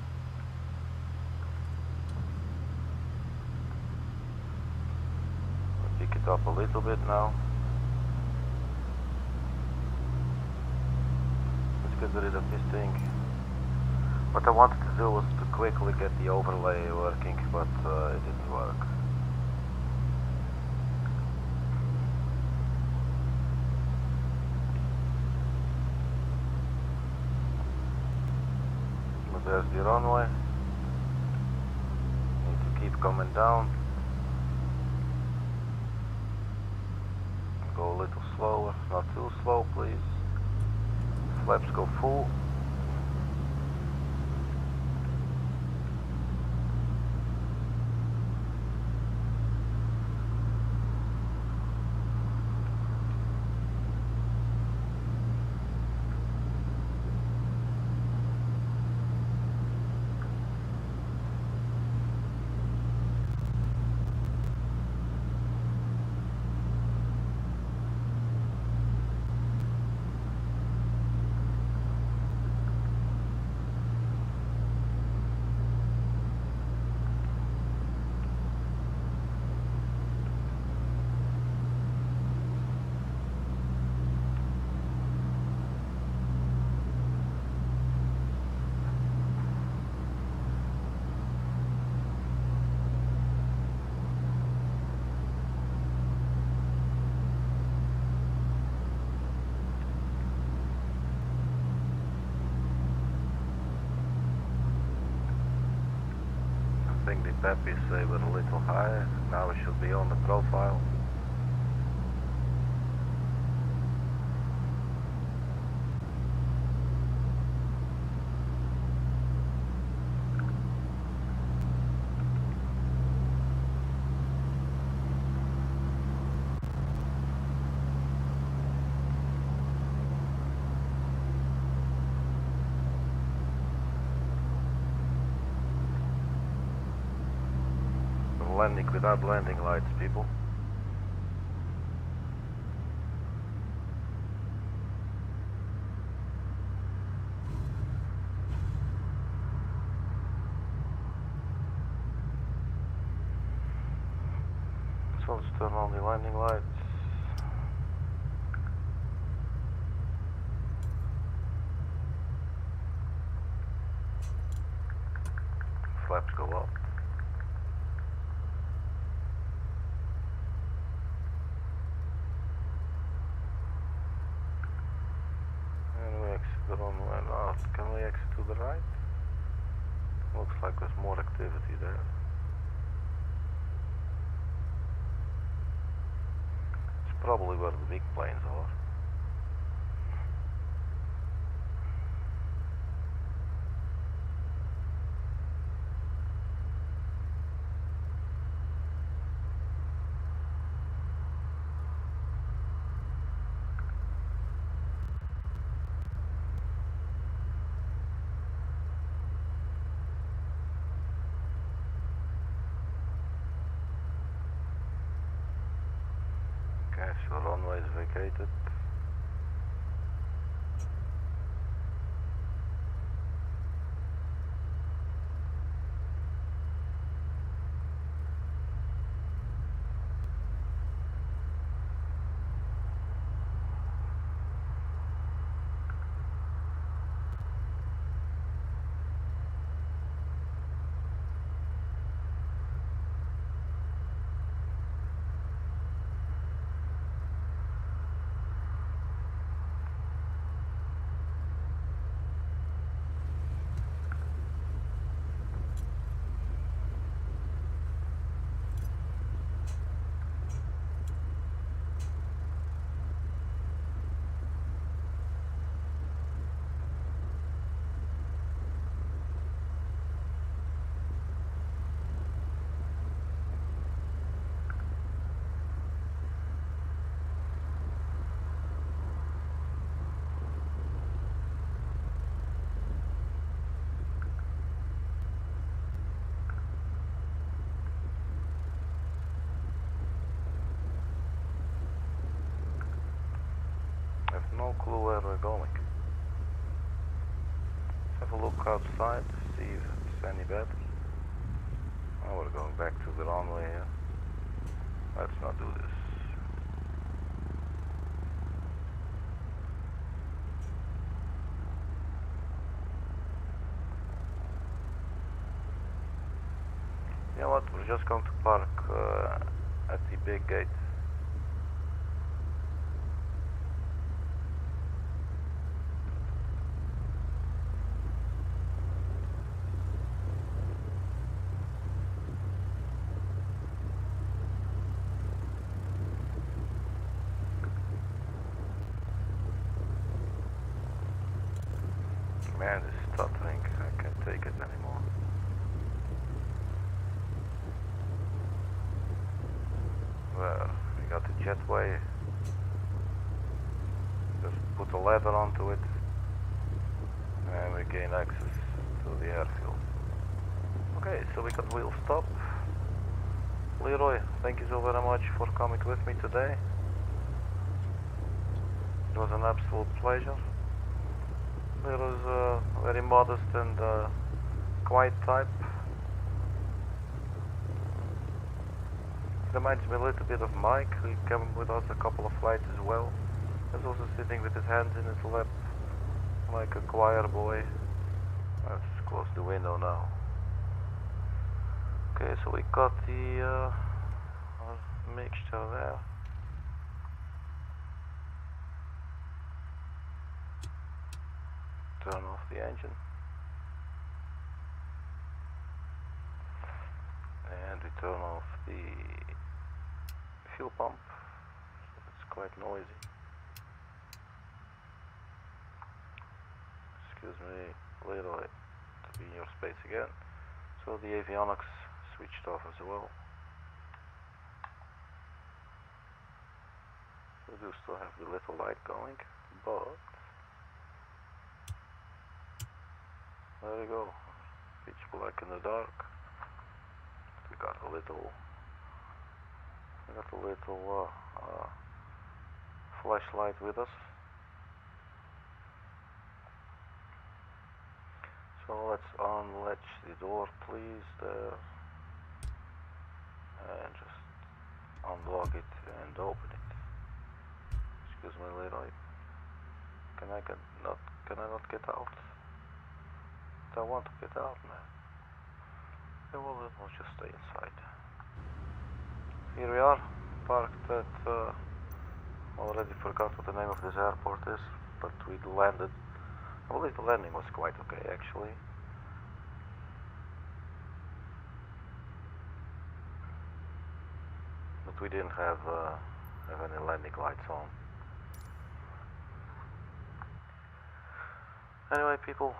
Pick it up a little bit now. Let's get rid of this thing. What I wanted to do was to quickly get the overlay working, but it didn't work. But there's the runway. Need to keep coming down. Go a little slower, not too slow, please. Flaps go full. think the peppies they were a little higher. Now we should be on the profile. Landing without landing lights, people. So let's turn on the landing lights. Flaps go up. And we exit the runway. Now, can we exit to the right? Looks like there's more activity there. It's probably where the big planes are. Okay, so the runway is vacated. I have no clue where we're going. Let's have a look outside to see if it's any better. Oh, we're going back to the runway here. Let's not do this. You know what, we're just going to park at the big gate. Man, this stuttering, I can't take it anymore. Well, we got the jetway. Just put a ladder onto it, and we gain access to the airfield. Okay, so we got wheel stop. Leroy, thank you so very much for coming with me today. It was an absolute pleasure. Leroy's a very modest and quiet type. Reminds me a little bit of Mike, who came with us a couple of flights as well. He's also sitting with his hands in his lap, like a choir boy. Let's close the window now. Okay, so we got the mixture there. Turn off the engine. turn off the fuel pump. It's quite noisy. Excuse me, little to be in your space again. So the avionics switched off as well. We do still have the little light going, but there we go. Pitch black in the dark. We got a little flashlight with us. So let's unlatch the door, please, there, and just unlock it and open it. Excuse me, Leroy. Can I not get out? I want to get out, man. Yeah, well, then we'll just stay inside. Here we are, parked at, already forgot what the name of this airport is, but we landed. I believe the landing was quite okay, actually. But we didn't have any landing lights on. Anyway, people,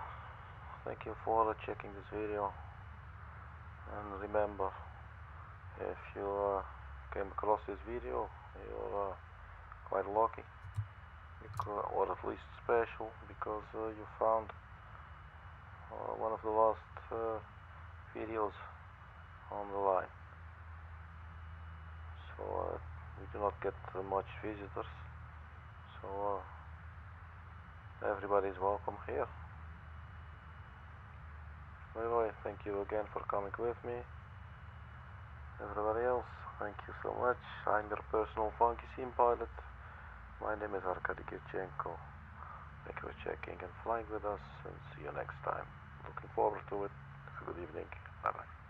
thank you for checking this video. And remember, if you came across this video, you're quite lucky, or at least special, because you found one of the last videos on the line. So we do not get much visitors, so everybody is welcome here. Anyway, thank you again for coming with me. Everybody else, thank you so much. I'm your personal funky sim pilot. My name is Arkady Gidzenko. Thank you for checking and flying with us, and see you next time. Looking forward to it. Have a good evening. Bye bye.